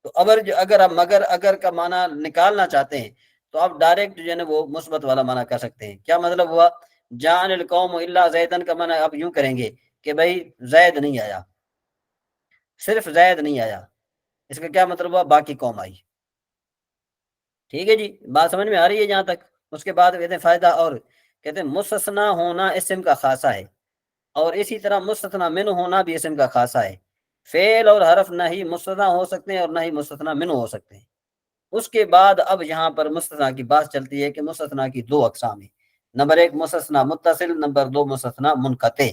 تو اگر آپ مگر اگر کا معنی نکالنا چاہتے ہیں تو آپ ڈائریکٹ جو ہے نا وہ مثبت والا معنی کر سکتے ہیں۔ کیا مطلب ہوا؟ جان القوم الا زیدن کا معنی آپ یوں کریں گے کہ بھائی زید نہیں آیا، صرف زید نہیں آیا، اس کا کیا مطلب ہوا؟ باقی قوم آئی۔ ٹھیک ہے جی، بات سمجھ میں آ رہی ہے جہاں تک؟ اس کے بعد کہتے ہیں فائدہ، اور کہتے ہیں مستثنا ہونا اسم کا خاصہ ہے، اور اسی طرح مستثنا من ہونا بھی اسم کا خاصہ ہے۔ فعل اور حرف نہ ہی مستثنا ہو سکتے ہیں اور نہ ہی مستثنا من ہو سکتے ہیں۔ اس کے بعد اب یہاں پر مستثنا کی بات چلتی ہے کہ مستثنا کی دو اقسام ہیں، نمبر ایک مستثنا متصل، نمبر دو مستثنا منقطع،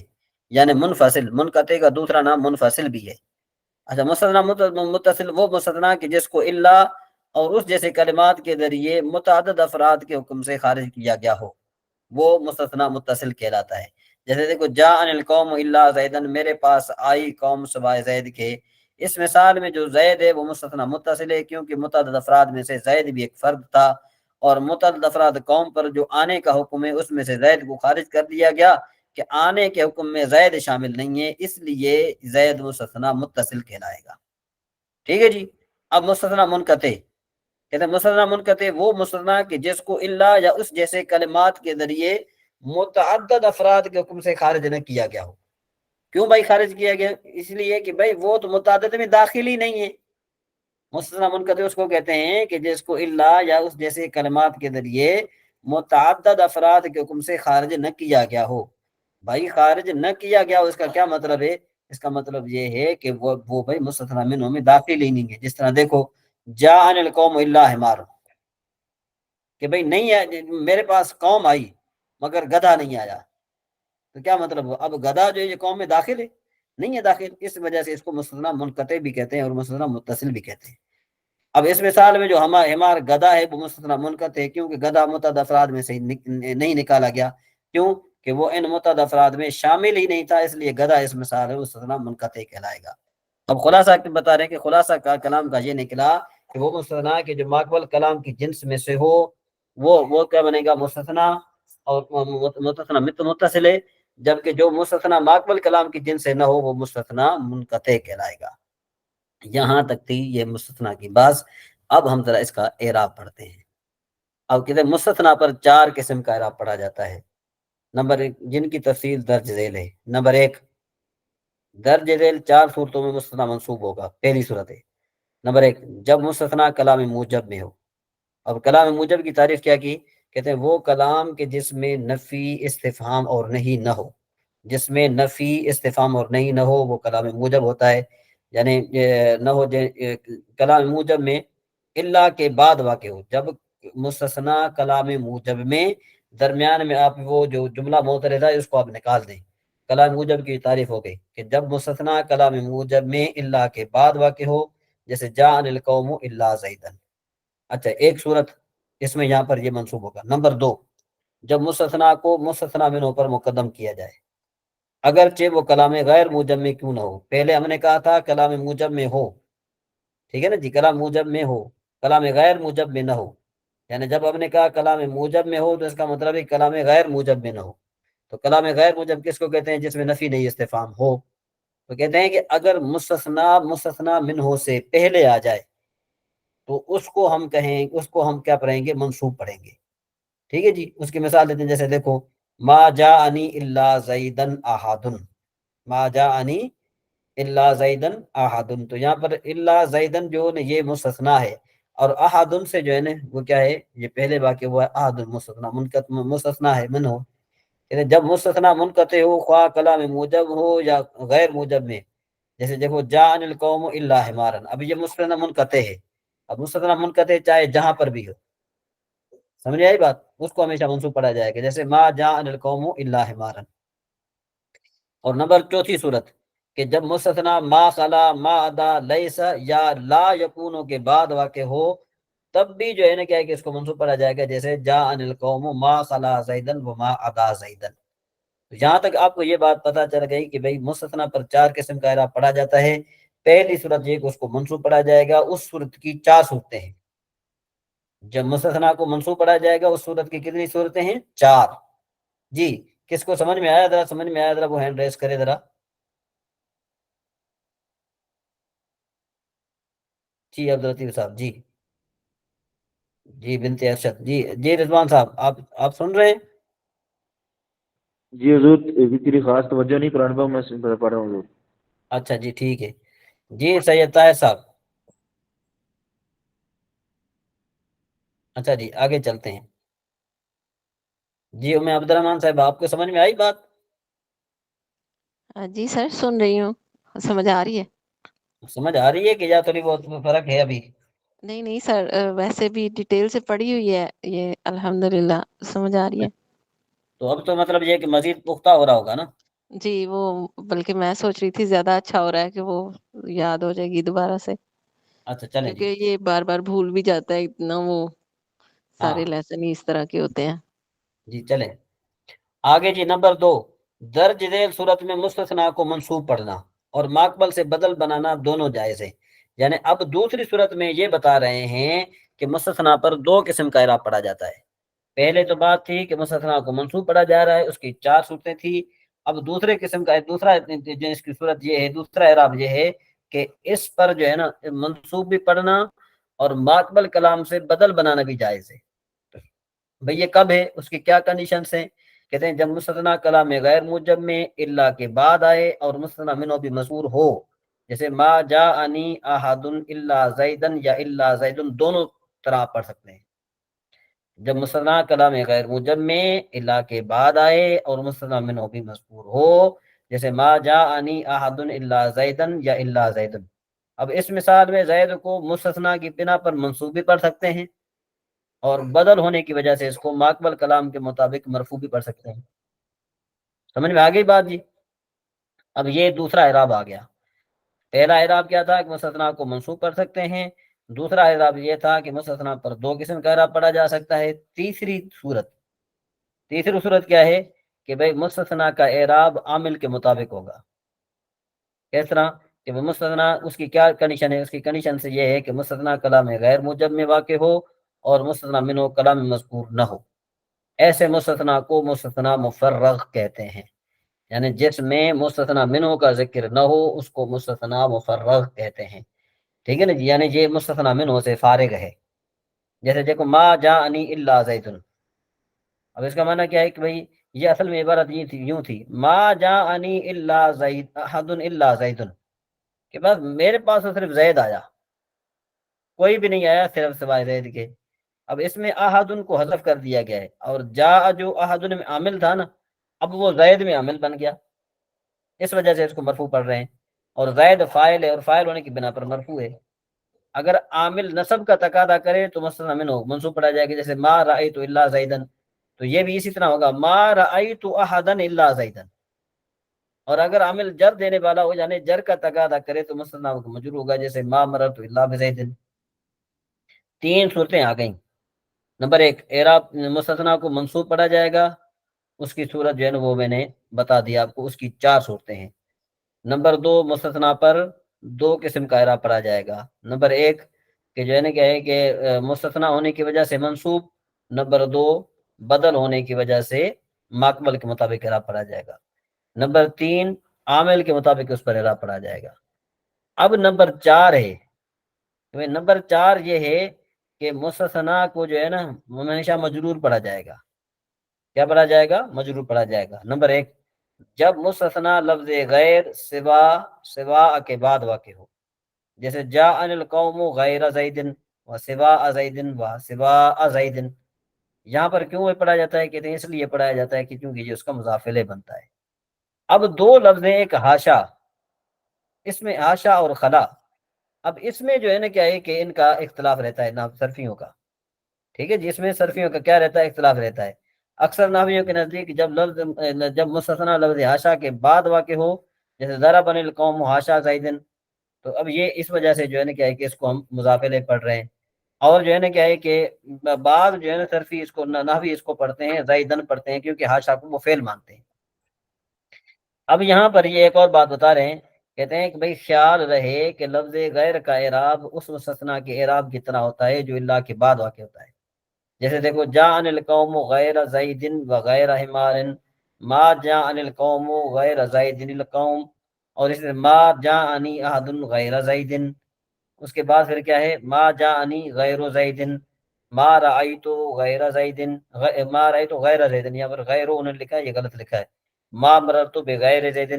یعنی منفصل۔ منقطع کا دوسرا نام منفصل بھی ہے۔ اچھا، مستثنا متصل وہ مستثنا کہ جس کو الا اور اس جیسے کلمات کے ذریعے متعدد افراد کے حکم سے خارج کیا گیا ہو، وہ مستثنا متصل کہلاتا ہے۔ جیسے دیکھو جاء القوم الا زیدن، میرے پاس آئی قوم سوائے زید کے، اس مثال میں جو زید ہے وہ مستثنا متصل ہے، کیونکہ متعدد افراد میں سے زید بھی ایک فرد تھا، اور متعدد افراد قوم پر جو آنے کا حکم ہے اس میں سے زید کو خارج کر دیا گیا کہ آنے کے حکم میں زید شامل نہیں ہے، اس لیے زید مستثنا متصل کہلائے گا۔ ٹھیک ہے جی۔ اب مستثنا منقطع، کہتے ہیں مستثنا منقطع وہ مستثنا کہ جس کو الا یا اس جیسے کلمات کے ذریعے متعدد افراد کے حکم سے خارج نہ کیا گیا ہو۔ کیوں بھائی خارج کیا گیا؟ اس لیے کہ بھائی وہ تو متعدد میں داخل ہی نہیں ہے۔ مستثنا منقطع اس کو کہتے ہیں کہ جس کو الا یا اس جیسے کلمات کے ذریعے متعدد افراد کے حکم سے خارج نہ کیا گیا ہو۔ بھائی خارج نہ کیا گیا ہو، اس کا کیا مطلب ہے؟ اس کا مطلب یہ ہے کہ وہ بھائی مستثنا منہ میں داخل ہی نہیں ہے۔ جس طرح دیکھو جاء القوم الا حمار، کہ بھائی نہیں ہے میرے پاس قوم آئی مگر گدھا نہیں آیا، تو کیا مطلب ہوا؟ اب گدھا جو یہ قوم میں داخل ہے؟ نہیں ہے داخل، اس وجہ سے اس کو مستثنا منقطع بھی کہتے ہیں اور مستثنا متصل بھی کہتے ہیں۔ اب اس مثال میں جو حمار گدھا ہے وہ مستثنا منقطع ہے، کیونکہ گدھا متعدد افراد میں سے نہیں نکالا گیا، کیوں کہ وہ ان متعدد افراد میں شامل ہی نہیں تھا، اس لیے گدھا اس مثال ہے مستثنا منقطع کہلائے گا۔ اب خلاصہ بتا رہے ہیں کہ خلاصہ کا کلام کا یہ نکلا کہ وہ مستثنا کہ جو ماقبل کلام کی جنس میں سے ہو وہ کیا بنے گا؟ مستثنا، اور مستثنا متصل ہے، جبکہ جو مستثنا ماقبل کلام کی جنس سے نہ ہو وہ مستثنا منقطع کہلائے گا۔ یہاں تک تھی یہ مستثنا کی بات۔ اب ہم ذرا اس کا اعراب پڑھتے ہیں۔ اب کہتے ہیں مستثنا پر 4 قسم کا اعراب پڑھا جاتا ہے، نمبر 1 جن کی تفصیل درج ذیل ہے۔ نمبر 1 درج ذیل 4 صورتوں میں مستثنا منصوب ہوگا۔ پہلی صورت ہے نمبر 1 جب مستثنا کلام موجب میں ہو۔ اب کلام موجب کی تعریف کیا کی؟ کہتے ہیں وہ کلام کہ جس میں نفی استفہام اور نہیں نہ ہو، جس میں نفی استفہام اور نہیں نہ ہو وہ کلام موجب ہوتا ہے۔ یعنی نہ ہو کلام موجب میں الا کے بعد واقع ہو، جب مستثنا کلام موجب میں درمیان میں آپ وہ جو جملہ معترضہ ہے اس کو آپ نکال دیں۔ کلام موجب کی تعریف ہو گئی کہ جب مستثنا کلام موجب میں الا کے بعد واقع ہو، جیسے جاء القوم الا زیدن۔ اچھا، ایک صورت اس میں یہاں پر یہ منصوب ہوگا۔ نمبر 2 جب مستثنا کو مستثنا منہ پر مقدم کیا جائے، اگرچہ وہ کلام غیر موجب میں کیوں نہ ہو۔ پہلے ہم نے کہا تھا کلام موجب میں ہو، ٹھیک ہے نا جی، کلام موجب میں ہو، کلام غیر موجب میں نہ ہو۔ یعنی جب ہم نے کہا کلام موجب میں ہو تو اس کا مطلب ہے کلام غیر موجب میں نہ ہو۔ تو کلام غیر موجب کس کو کہتے ہیں؟ جس میں نفی نہیں استفہام ہو۔ تو کہتے ہیں کہ اگر مستثنا منہ سے پہلے آ جائے تو اس کو ہم کہیں، اس کو ہم کیا پڑھیں گے؟ منصوب پڑھیں گے۔ ٹھیک ہے جی، اس کی مثال دیتے ہیں، جیسے دیکھو ما جاءنی الا زیدن احد، ما جاءنی الا زیدن احد، تو یہاں پر الا زیدن جو ہے یہ مستثنا ہے، اور احد سے جو ہے نا وہ کیا ہے؟ یہ پہلے واقع ہوا ہے احد، مستثنا ہے منہ۔ کہ جب مستثنا منقطع ہو، خواہ کلام موجب ہو یا غیر موجب میں، جیسے دیکھو جاء القوم الا حمارا، اب یہ مستثنا منقطع ہے، اب مستثنا منقطع چاہے جہاں پر بھی ہو، سمجھ آئی بات، اس کو ہمیشہ منصوب پڑھا جائے گا، جیسے ما جاء القوم الا حمارا۔ اور نمبر چوتھی صورت کہ جب مستثنا ما خلا، ما ادا، لیس یا لا یکونوں کے بعد واقع ہو، تب بھی جو ہے نا کیا ہے کہ اس کو منصوب پڑھا جائے گا، جیسے جاء القوم ما خلا زیدن وما ادا زیدن۔ جہاں تک آپ کو یہ بات پتہ چل گئی کہ بھئی مستثنا پر 4 قسم کا اعراب پڑھا جاتا ہے، پہلی صورت یہ کہ اس کو منصوب پڑھا جائے گا، اس صورت کی 4 صورتیں ہیں۔ جب مستثنا کو منصوب پڑھا جائے گا اس صورت کی کتنی صورتیں ہیں؟ 4۔ جی کس کو سمجھ میں آیا؟ ذرا سمجھ میں آیا ذرا وہ ہینڈ ریز کرے ذرا۔ جی عبداللطیف صاحب، جی جی بنت ارشد، جی رضوان صاحب، آپ سن رہے ہیں؟ جی حضور تیری خاص توجہ نہیں، قرآن پاک میں پڑھ رہا ہوں حضور۔ اچھا جی ٹھیک ہے۔ جی سید طاہر صاحب، اچھا جی آگے چلتے ہیں۔ جی ام عبد الرحمان صاحب، آپ کو سمجھ میں آئی بات؟ جی سر سن رہی ہوں، سمجھ آ رہی ہے؟ سمجھ آ رہی ہے کہ یا تھوڑی بہت فرق ہے ابھی؟ نہیں سر، ویسے بھی ڈیٹیل سے پڑھی ہوئی ہے یہ، الحمدللہ سمجھ آ رہی ہے۔ تو اب تو مطلب یہ کہ مزید پختہ ہو رہا ہوگا نا؟ جی وہ بلکہ میں سوچ رہی تھی زیادہ اچھا ہو رہا ہے کہ وہ یاد ہو جائے گی دوبارہ سے، اچھا چلیں جی، کیونکہ یہ بار بار بھول بھی جاتا ہے اتنا، وہ ہاں سارے لیسن ہی اس طرح کے ہوتے ہیں۔ جی چلیں آگے جی۔ نمبر 2، درج ذیل صورت میں مستثنا کو منصوب پڑھنا اور ماقبل سے بدل بنانا دونوں جائز ہے۔ یعنی اب دوسری صورت میں یہ بتا رہے ہیں کہ مستثنا پر 2 قسم کا اعراب پڑھا جاتا ہے۔ پہلے تو بات تھی کہ مستثنا کو منصوب پڑھا جا رہا ہے، اس کی 4 صورتیں تھی۔ اب دوسرے قسم کا دوسرا جو اس کی صورت یہ ہے، دوسرا اعراب یہ ہے کہ اس پر جو ہے نا منصوب بھی پڑھنا اور ماقبل کلام سے بدل بنانا بھی جائز ہے۔ بھئی یہ کب ہے، اس کی کیا کنڈیشنز ہیں؟ کہتے ہیں جب مستثنا کلام غیر موجب میں الا کے بعد آئے اور مستثنا منہ بھی مذکور ہو، جیسے ما جاءنی احد الا زیدن یا الا زیدن، دونوں طرح آپ پڑھ سکتے ہیں۔ جب مستثنا کلام غیر موجب میں الا کے بعد آئے اور مستثنا منہ بھی مذکور ہو، جیسے ما جاءنی احد الا زیدن یا الا زیدن۔ اب اس مثال میں زید کو مستثنا کی بنا پر منصوب بھی پڑھ سکتے ہیں اور بدل ہونے کی وجہ سے اس کو ماقبل کلام کے مطابق مرفوع بھی پڑھ سکتے ہیں۔ سمجھ میں آ گئی بات جی؟ اب یہ دوسرا اعراب آ گیا۔ پہلا اعراب کیا تھا کہ مستثنا کو منصوب کر سکتے ہیں، دوسرا اعراب یہ تھا کہ مستثنا پر 2 قسم کا اعراب پڑھا جا سکتا ہے۔ تیسری صورت کیا ہے کہ بھئی مستثنا کا اعراب عامل کے مطابق ہوگا۔ کس طرح کہ مستثنا اس کی کیا کنڈیشن ہے؟ اس کی کنڈیشن سے یہ ہے کہ مستثنا کلام غیر موجب میں واقع ہو اور مستثنا منہ کلام مذکور نہ ہو۔ ایسے مستثنا کو مستثنا مفرغ کہتے ہیں، یعنی جس میں مستثنا منہ کا ذکر نہ ہو اس کو مستثنا مفرغ کہتے ہیں۔ ٹھیک ہے نا جی؟ یعنی یہ مستثنا منہ سے فارغ ہے۔ جیسے دیکھو ما جاءنی الا زیدن، اب اس کا معنی کیا ہے کہ بھئی یہ اصل میں عبارت یوں تھی ما جاءنی الا زید احد الا زیدن، کہ بس میرے پاس تو صرف زید آیا، کوئی بھی نہیں آیا صرف سوائے زید کے۔ اب اس میں احدن کو حذف کر دیا گیا ہے، اور جاء جو احدن میں عامل تھا نا، اب وہ زید میں عامل بن گیا، اس وجہ سے اس کو مرفوع پڑھ رہے ہیں، اور زید فاعل ہے اور فاعل ہونے کی بنا پر مرفوع ہے۔ اگر عامل نصب کا تقاضا کرے تو مستثنا منہ منصوب پڑھا جائے گا، جیسے ما رأیت الا زیدن، تو یہ بھی اسی طرح ہوگا ما رأیت احدا الا زیدن۔ اور اگر عامل جر دینے والا ہو یعنی جر کا تقاضا کرے تو مستثنا مجرور ہوگا، جیسے ما مررت الا بزیدن۔ 3 صورتیں آ گئیں۔ نمبر 1 اعراب مستثنا کو منصوب پڑھا جائے گا، اس کی صورت جو ہے نا وہ میں نے بتا دیا آپ کو، اس کی 4 صورتیں ہیں۔ نمبر 2 مستثنا پر 2 قسم کا اعراب پڑھا جائے گا۔ نمبر 1 کہ جو ہے نا کیا ہے کہ مستثنا ہونے کی وجہ سے منصوب، نمبر 2 بدل ہونے کی وجہ سے ماقبل کے مطابق اعراب پڑھا جائے گا، نمبر 3 عامل کے مطابق اس پر اعراب پڑھا جائے گا۔ اب نمبر 4 ہے، نمبر 4 یہ ہے کہ مستثنا کو جو ہے نا ہمیشہ مجرور پڑھا جائے گا۔ کیا پڑھا جائے گا؟ مجرور پڑھا جائے گا۔ نمبر 1 جب مستثنا لفظ غیر سوا کے بعد واقع ہو، جیسے جاء القوم غیر زیدن و سوا زیدن و سوا زیدن، یہاں پر کیوں یہ پڑھا جاتا ہے؟ کہتے ہیں اس لیے پڑھایا جاتا ہے کہ کیونکہ یہ اس کا مضاف الیہ بنتا ہے۔ اب دو لفظ ہیں، ایک حاشا، اس میں حاشا اور خلا، اب اس میں جو ہے نا کیا ہے کہ ان کا اختلاف رہتا ہے صرفیوں کا، ٹھیک ہے جی، اس میں صرفیوں کا کیا رہتا ہے؟ اختلاف رہتا ہے۔ اکثر نحویوں کے نزدیک جب مستثنی لفظ حاشا کے بعد واقع ہو، جیسے ضرب القوم حاشا زیدن، تو اب یہ اس وجہ سے جو ہے نا کیا ہے کہ اس کو ہم مضاف الیہ پڑھ رہے ہیں، اور جو ہے نا کیا ہے کہ بعض جو ہے نا صرفی اس کو نحوی اس کو پڑھتے ہیں زیدن پڑھتے ہیں، کیونکہ حاشا کو وہ فعل مانتے ہیں۔ اب یہاں پر یہ ایک اور بات بتا رہے ہیں، کہتے ہیں کہ بھئی خیال رہے کہ لفظ غیر کا اعراب اس مستثنی کے اعراب کی طرح ہوتا ہے جو اللہ کے بعد واقع ہوتا ہے۔ جیسے دیکھو، جاء القوم غیر زید وغیر حمار، ما جاء القوم غیر زید القوم، اور اس میں ما جاءنی احد غیر زید، اس کے بعد پھر کیا ہے؟ ما جاءنی غیر زید، ما رأیت غیر زید، ما رأیت غیر زید، یہاں پر غیر انہوں نے لکھا ہے، یہ غلط لکھا ہے، ما مررت بغیر زید۔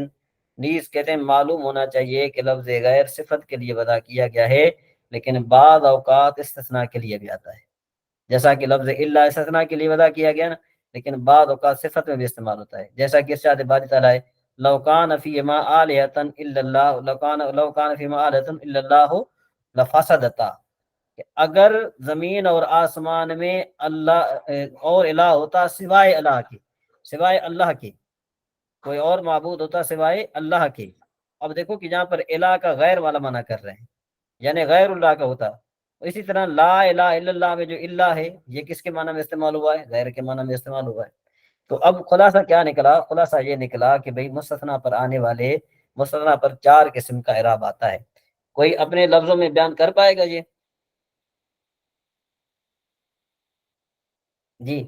نیز کہتے ہیں معلوم ہونا چاہیے کہ لفظ غیر صفت کے لیے وضع کیا گیا ہے، لیکن بعض اوقات استثناء کے لیے بھی آتا ہے، جیسا کہ لفظ الا استثناء کے لیے وضع کیا گیا نا، لیکن بعض اوقات صفت میں بھی استعمال ہوتا ہے، جیسا کہ ارشاد باری تعالیٰ ہے لو کان فیہما آلہۃ الا اللہ، لو کان فیہما آلہۃ الا اللہ لفسدتا، کہ اگر زمین اور آسمان میں اللہ اور الہ ہوتا سوائے اللہ کے، سوائے اللہ کے کوئی اور معبود ہوتا سوائے اللہ کے۔ اب دیکھو کہ جہاں پر الہ کا غیر والا معنی کر رہے ہیں، یعنی غیر اللہ کا ہوتا، اسی طرح لا الہ الا اللہ میں جو اللہ ہے یہ کس کے معنی میں استعمال ہوا ہے؟ غیر کے معنی میں استعمال ہوا ہے۔ تو اب خلاصہ کیا نکلا؟ خلاصہ یہ نکلا کہ بھئی مستثنی پر آنے والے مستثنی پر 4 قسم کا اعراب آتا ہے۔ کوئی اپنے لفظوں میں بیان کر پائے گا یہ؟ جی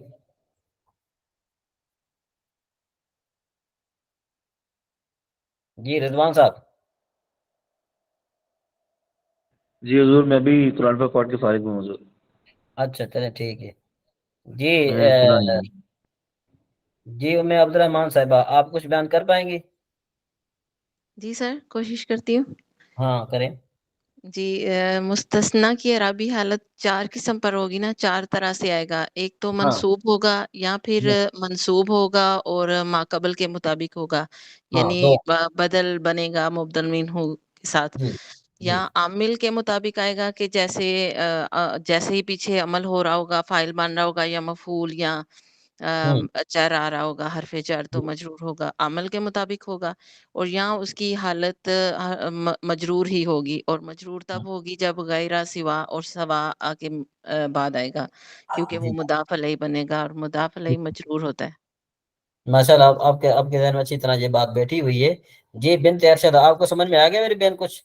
جی رضوان صاحب۔ جی حضور، میں بھی قرآن پاک پڑھ کے فارغ ہوں حضور، اچھا چلیں ٹھیک ہے جی۔ میں سنا نہیں ہوں۔ جی ام عبد الرحمان صاحبہ، آپ کچھ بیان کر پائیں گی؟ جی سر، کوشش کرتی ہوں۔ ہاں کریں۔ جی، مستثنی کی اعرابی حالت 4 قسم پر ہوگی نا، 4 طرح سے آئے گا۔ ایک تو ہاں منصوب ہوگا، یا پھر منصوب ہوگا اور ماقبل کے مطابق ہوگا، ہاں یعنی دو۔ بدل بنے گا مبدل منہ کے ساتھ، جی جی یا عامل کے مطابق آئے گا کہ جیسے ہی پیچھے عمل ہو رہا ہوگا، فاعل بن رہا ہوگا، یا مفعول، یا جر آ رہا ہوگا، حرف جر تو مجرور ہوگا، عمل کے مطابق ہوگا، اور یہاں اس کی حالت مجرور ہی ہوگی، اور مجرور تب ہوگی جب غیرہ سوا اور سوا کے بعد آئے گا، کیونکہ وہ جی مضاف علیہ بنے گا، اور مضاف علیہ مجرور ہوتا ہے۔ ماشاء اللہ، آپ کے ذہن میں اچھی طرح یہ بات بیٹھی ہوئی ہے۔ جی بنت ارشد، آپ کو سمجھ میں آ گیا میری بہن کچھ؟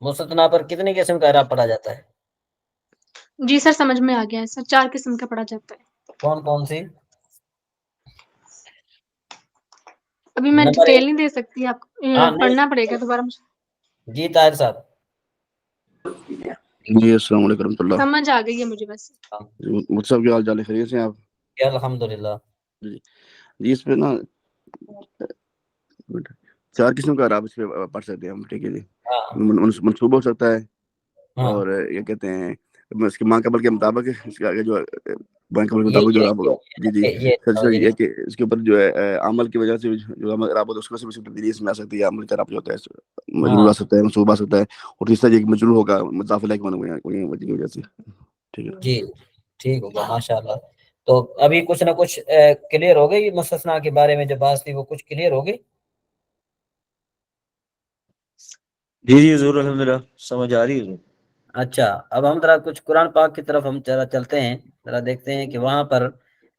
مستثنی پر کتنی قسم کا اعراب پڑھا جاتا ہے؟ جی سر، سمجھ میں آ گیا ہے سر، 4 قسم کا پڑھا جاتا ہے۔ کون کون سی؟ ابھی میں نمبر ڈیٹیل 1، نہیں دے سکتی، آپ ہاں نہیں، پڑھنا پڑے گا دوبارہ مجھے۔ جی طاہر صاحب۔ جی السلام علیکم ورحمۃ اللہ۔ سمجھ آ گئی ہے مجھے ویسے۔ مجھ صاحب کیا حال چال ہے؟ خیریت سے ہیں آپ؟ الحمدللہ۔ جی جی، اس پہ نا 4 قسم کا اعراب اس پہ پڑھ سکتے ہیں ہم، ٹھیک ہے جی۔ ہاں منصوب ہو سکتا ہے، ہاں اور یہ کہتے ہیں اس کے ماں قبل کے مطابق، اس کا آگے جو ماں قبل کے یہ مطابق جو یہ اعراب ہوگا، جی جی یہ سر، یہ یہ کہ اس کے اوپر جو ہے عمل کی وجہ سے جو اعراب ہوتا ہے اس کو سے تبدیلی اس میں آ سکتی ہے، عمل کا اعراب جو ہوتا ہے مجرور ہاں آ سکتا ہے، منصوب آ سکتا ہے، اور تیسرا یہ کہ مجرور ہوگا مضاف الیہ کی وجہ سے، ٹھیک ہے۔ جی ٹھیک ہوگا ماشاء اللہ۔ تو ابھی کچھ نہ کچھ کلیئر ہو گئی مستثنی کے بارے میں جو بات تھی وہ کچھ کلیئر ہو گئی؟ جی جی حضور، الحمدللہ سمجھ آ رہی ہے حضور۔ اچھا، اب ہم ذرا کچھ قرآن پاک کی طرف ہم ذرا چلتے ہیں، ذرا دیکھتے ہیں کہ وہاں پر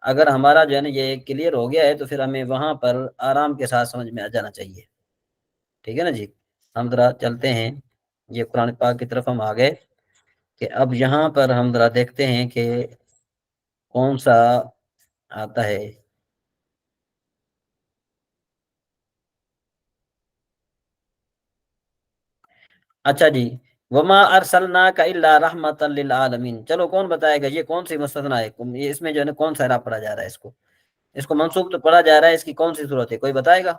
اگر ہمارا جو ہے نا یہ کلیئر ہو گیا ہے تو پھر ہمیں وہاں پر آرام کے ساتھ سمجھ میں آ جانا چاہیے، ٹھیک ہے نا جی۔ ہم ذرا چلتے ہیں، یہ قرآن پاک کی طرف ہم آ گئے، کہ اب یہاں پر ہم ذرا دیکھتے ہیں کہ کون سا آتا ہے۔ اچھا جی، وما ارسلناک الا رحمۃ للعالمین، چلو کون بتائے گا یہ کون سی مستثنی ہے؟ یہ اس میں جو ہے نا کون سا اعراب پڑھا جا رہا ہے؟ اس کو منصوب تو پڑھا جا رہا ہے، اس کی کون سی صورت ہے؟ کوئی بتائے گا؟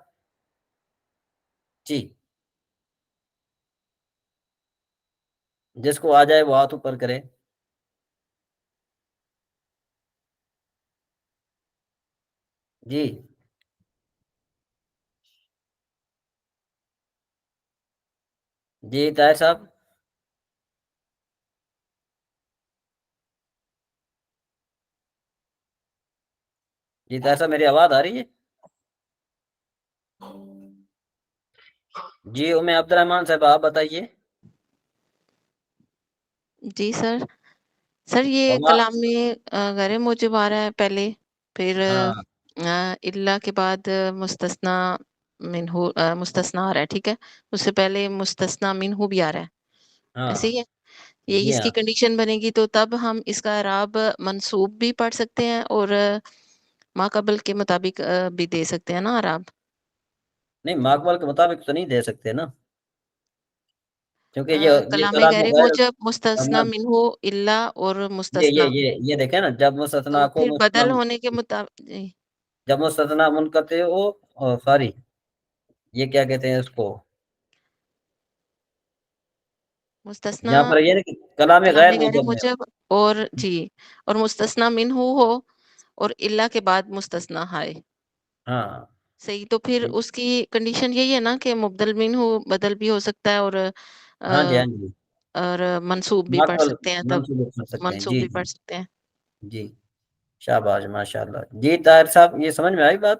جی جس کو آ جائے وہ ہاتھ اوپر کرے۔ جی جی طاہر صاحب، جی طاہر صاحب میری آواز آ رہی ہے؟ جی ام عبد الرحمان صاحب آپ بتائیے. جی سر. سر یہ وما کلام میں غیر موجب آ رہا ہے پہلے، پھر ہاں اللہ کے بعد مستثنا منہو مستثنا آ رہا ہے، ٹھیک ہے. اس سے پہلے مستثنا منہو بھی آ رہا ہے، ہاں ایسے ہی ہے. یہی جی اس ہاں. کی کنڈیشن بنے گی، تو تب ہم اس کا اعراب منصوب بھی پڑھ سکتے ہیں اور ما قبل کے مطابق بھی دے سکتے ہیں نا اعراب. نہیں ماقبل کے مطابق تو نہیں دے سکتے نا، کیونکہ یہ کلام کلام غیر غیر موجب مستثنا منہو الا اور مستثنا، یہ دیکھیں نا، جب تو مستثنا کو پھر بدل ہونے کے مطابق جب مستثنا منقطع ہو سوری یہ کیا کہتے ہیں اس کو، مستثنا یہاں پر یہ نا کہ کلام کلام غیر غیر موجب میں موجب اور جی اور مستثنا منہو ہو اور الا کے بعد مستثنا ہے. ہاں صحیح. تو پھر اس کی کنڈیشن یہی ہے نا کہ مبدل منہو بدل بھی ہو سکتا ہے، ہاں جی آ، ہاں جی اور منصوب بھی پڑھ ماقبل سکتے ہیں، تب منصوب کر سکتے ہیں. منصوب جی بھی جی پڑھ سکتے ہیں. جی شاباش ماشاء اللہ. جی طاہر صاحب یہ سمجھ میں آئی بات؟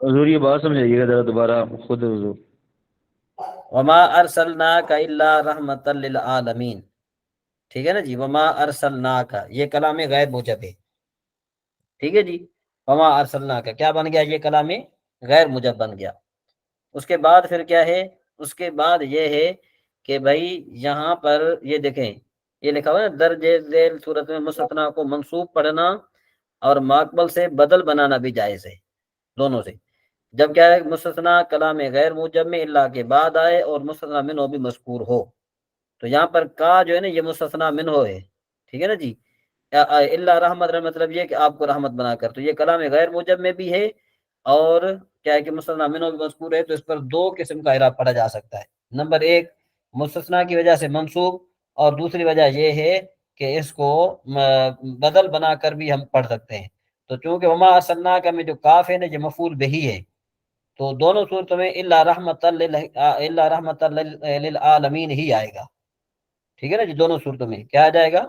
حضور یہ بات سمجھائیے گا ذرا دوبارہ خود حضور. وما ارسلناک الا رحمتا للعالمین، ٹھیک ہے نا جی. وما ارسلناک یہ کلام غیر موجب ہے، ٹھیک ہے جی. وما ارسلناک کیا بن گیا؟ یہ کلام غیر موجب بن گیا. اس کے بعد پھر کیا ہے؟ اس کے بعد یہ ہے کہ بھائی یہاں پر یہ دیکھیں، یہ لکھا ہوا ہے درج ذیل صورت میں مستثنا کو منصوب پڑھنا اور ماقبل سے بدل بنانا بھی جائز ہے، دونوں سے. جب کیا ہے؟ مستثنا کلام غیر موجب میں اللہ کے بعد آئے اور مستثنا منہ بھی مذکور ہو. تو یہاں پر کا جو ہے نا یہ مستثنا منہ ہے، ٹھیک ہے نا جی. اللہ رحمت مطلب یہ کہ آپ کو رحمت بنا کر، تو یہ کلام غیر موجب میں بھی ہے اور کیا ہے کہ مستثنا منہ بھی مذکور ہے. تو اس پر دو قسم کا اعراب پڑھا جا سکتا ہے. نمبر ایک مستثنا کی وجہ سے منصوب، اور دوسری وجہ یہ ہے کہ اس کو بدل بنا کر بھی ہم پڑھ سکتے ہیں. تو چونکہ وما ارسلناک میں جو کاف ہے نا یہ مفعول بہی ہے، تو دونوں صورتوں میں الا رحمت للعالمین ہی آئے گا، ٹھیک ہے نا جی. دونوں صورتوں میں کیا آ جائے گا؟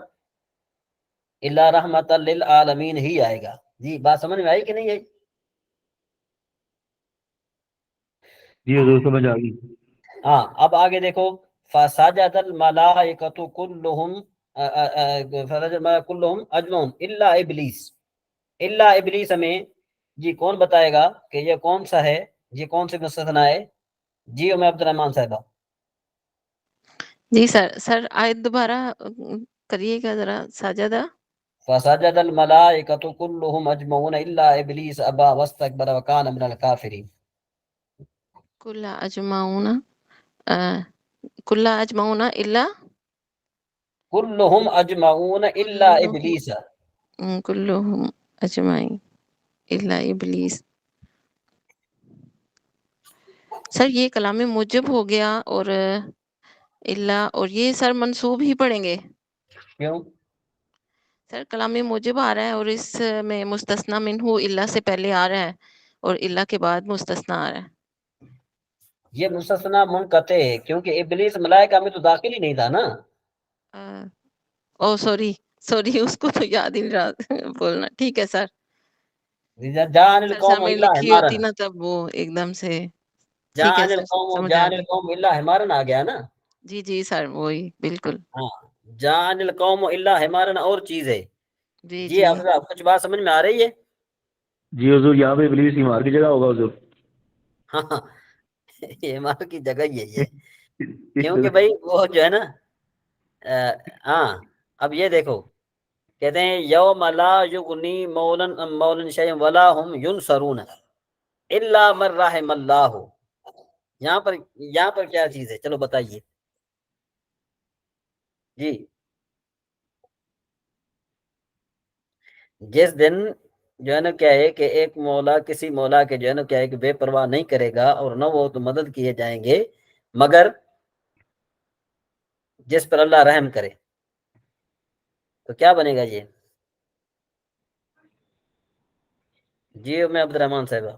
الا رحمت للعالمین ہی آئے گا. جی بات سمجھ میں آئی کہ نہیں آئی؟ جی حضور سمجھ آ گئی. ہاں اب آگے دیکھو. فسجد الملائکۃ کلہم کلہم اجمعون الا ابلیس. الا ابلیس میں جی کون بتائے گا کہ یہ کون سا ہے؟ یہ کون سے مستثنا ہے؟ جی ام عبد الرحمان صاحبہ. جی سر. سر آیت دوبارہ کریے گا ذرا. ساجدہ فسجد الملائکۃ کلہم اجمعون الا ابلیس ابا واستکبر وکان من الکافرین. کل اجمعون کل اجمعون الا کلہم اجمعون الا ابلیس. کلہم اجمعین الا ابلیس. سر یہ کلام موجب ہو گیا اور الا، اور یہ سر منصوب ہی پڑھیں گے. کیوں؟ سر کلام موجب آ رہا ہے اور اس میں مستثنا منہو الا سے پہلے آ رہا ہے اور الا کے بعد مستثنا آ رہا ہے. یہ مستثنا منقطع ہے کیونکہ ابلیس ملائکہ میں تو داخل ہی نہیں تھا نا. او سوری سوری، اس کو تو یاد ہی نہیں رہا بولنا. ٹھیک ہے سر. جان سر القوم سامنے الا لکھی ہوتی حمارن، نا تب وہ ایک دم سے. ٹھیک ہے جان سر القوم سمجھ آ جان گئی. القوم الا حمارن آ گیا نا. جی جی سر وہی بالکل. ہاں جان القوم الا حمارن اور چیز ہے. جی اب کچھ بات سمجھ میں آ رہی ہے؟ جی حضور یہاں پہ ابلیس ہمار کی جگہ ہوگا حضور. ہاں یہ حمار کی جگہ ہی ہے کیونکہ بھائی وہ جو ہے نا ہاں اب یہ دیکھو کہتے ہیں یوم لا یغنی مولا شیئا ولا هم ینصرون الا من رحم اللہ. یہاں پر کیا چیز ہے؟ چلو بتائیے. جی جس دن جو ہے نا کیا ہے کہ ایک مولا کسی مولا کے جو ہے نا کیا ہے کہ بے پرواہ نہیں کرے گا اور نہ وہ تو مدد کیے جائیں گے مگر جس پر اللہ رحم کرے. تو کیا بنے گا یہ؟ جی میں عبد الرحمان صاحبہ.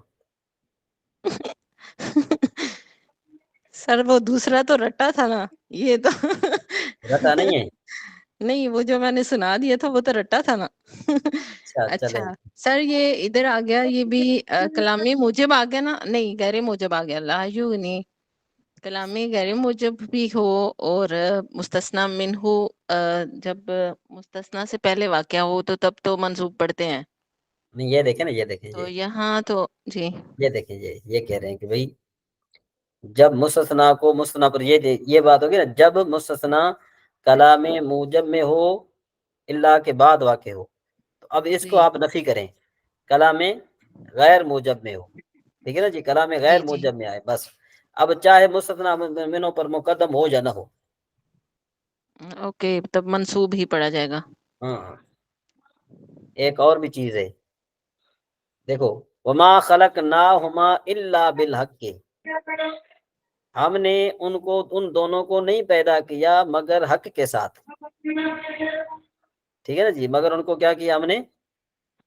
سر وہ دوسرا تو رٹا تھا نا، یہ تو رٹا نہیں ہے. نہیں، وہ جو میں نے سنا دیا تھا وہ تو رٹا تھا نا. اچھا اچھا چلیں. سر، یہ ادھر آ گیا، یہ بھی کلامی موجب آ گیا نا، نہیں غیر موجب آ گیا، لا یغنی کلامی غیر موجب بھی ہو اور مستثنا من ہو، جب مستثنا سے پہلے واقعہ ہو تو تب تو منصوب پڑھتے ہیں. نہیں یہ دیکھیں نا، یہ دیکھیں تو یہ یہاں تو جی یہ دیکھیں یہ کہہ رہے ہیں کہ بھئی جب مستثنا کو مستثنا پر یہ بات ہوگی نا، جب مستثنا کلام موجب میں ہو اللہ کے بعد واقع ہو، تو اب اس کو جی آپ نفی کریں، کلام غیر موجب میں ہو. ٹھیک ہے نا جی، کلام غیر جی جی موجب میں آئے بس. اب چاہے مستثنا منوں پر مقدم ہو یا نہ ہو. اوکے، تب منصوب ہی پڑھا جائے گا. ہاں ایک اور بھی چیز ہے، دیکھو وما خلقناہما الا بالحق، ہم نے ان دونوں کو نہیں پیدا کیا مگر حق کے ساتھ. ٹھیک ہے نا جی، مگر ان کو کیا کیا ہم نے؟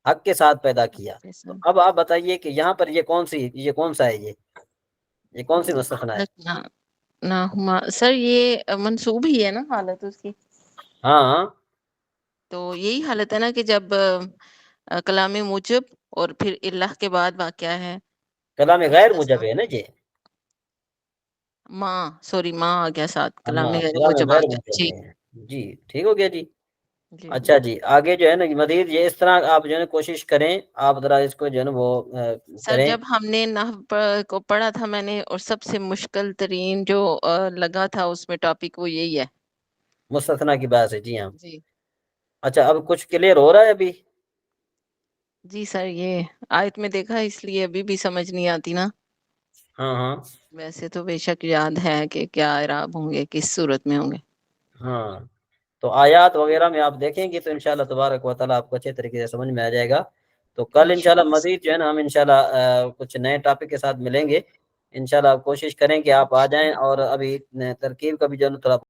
حق کے ساتھ پیدا کیا. تو اب آپ بتائیے کہ یہاں پر یہ کون سا ہے، یہ کون سی مستثنا ہے؟ ناہما سر، یہ منصوب ہی ہے نا حالت اس کی. ہاں تو یہی حالت ہے نا کہ جب کلام موجب اور پھر اللہ کے بعد واقعہ ہے. کلام غیر موجب مستثنا ہے نا جی. ماں ماں آ گیا ساتھ، کلام ہاں غیر کلام موجب آ غیر گیا. موجب جی ہے. جی ٹھیک ہو گیا جی. جی اچھا جی، آگے جو ہے نا مزید یہ اس طرح آپ جو ہے نا کوشش کریں، آپ ذرا اس کو جو ہے نا وہ سر، کریں. جب ہم نے نحو کو پڑھا تھا میں نے، اور سب سے مشکل ترین جو لگا تھا اس میں ٹاپک وہ یہی ہے. مستثنا کی بات ہے، جی ہاں. جی اچھا اب کچھ کلیئر ہو رہا ہے ابھی؟ جی سر، یہ آیت میں دیکھا اس لیے ابھی بھی سمجھ نہیں آتی نا. ہاں ویسے تو بے شک یاد ہے کہ کیا اعراب ہوں گے، کس صورت میں ہوں گے. ہاں تو آیات وغیرہ میں آپ دیکھیں گے تو انشاءاللہ تبارک و تعالیٰ آپ کو اچھے طریقے سے سمجھ میں آ جائے گا. تو کل انشاءاللہ انشاءاللہ مزید جو ہے نا ہم انشاءاللہ کچھ نئے ٹاپک کے ساتھ ملیں گے. انشاءاللہ کوشش کریں کہ آپ آ جائیں، اور ابھی ترکیب کا بھی جو ہے نا تھوڑا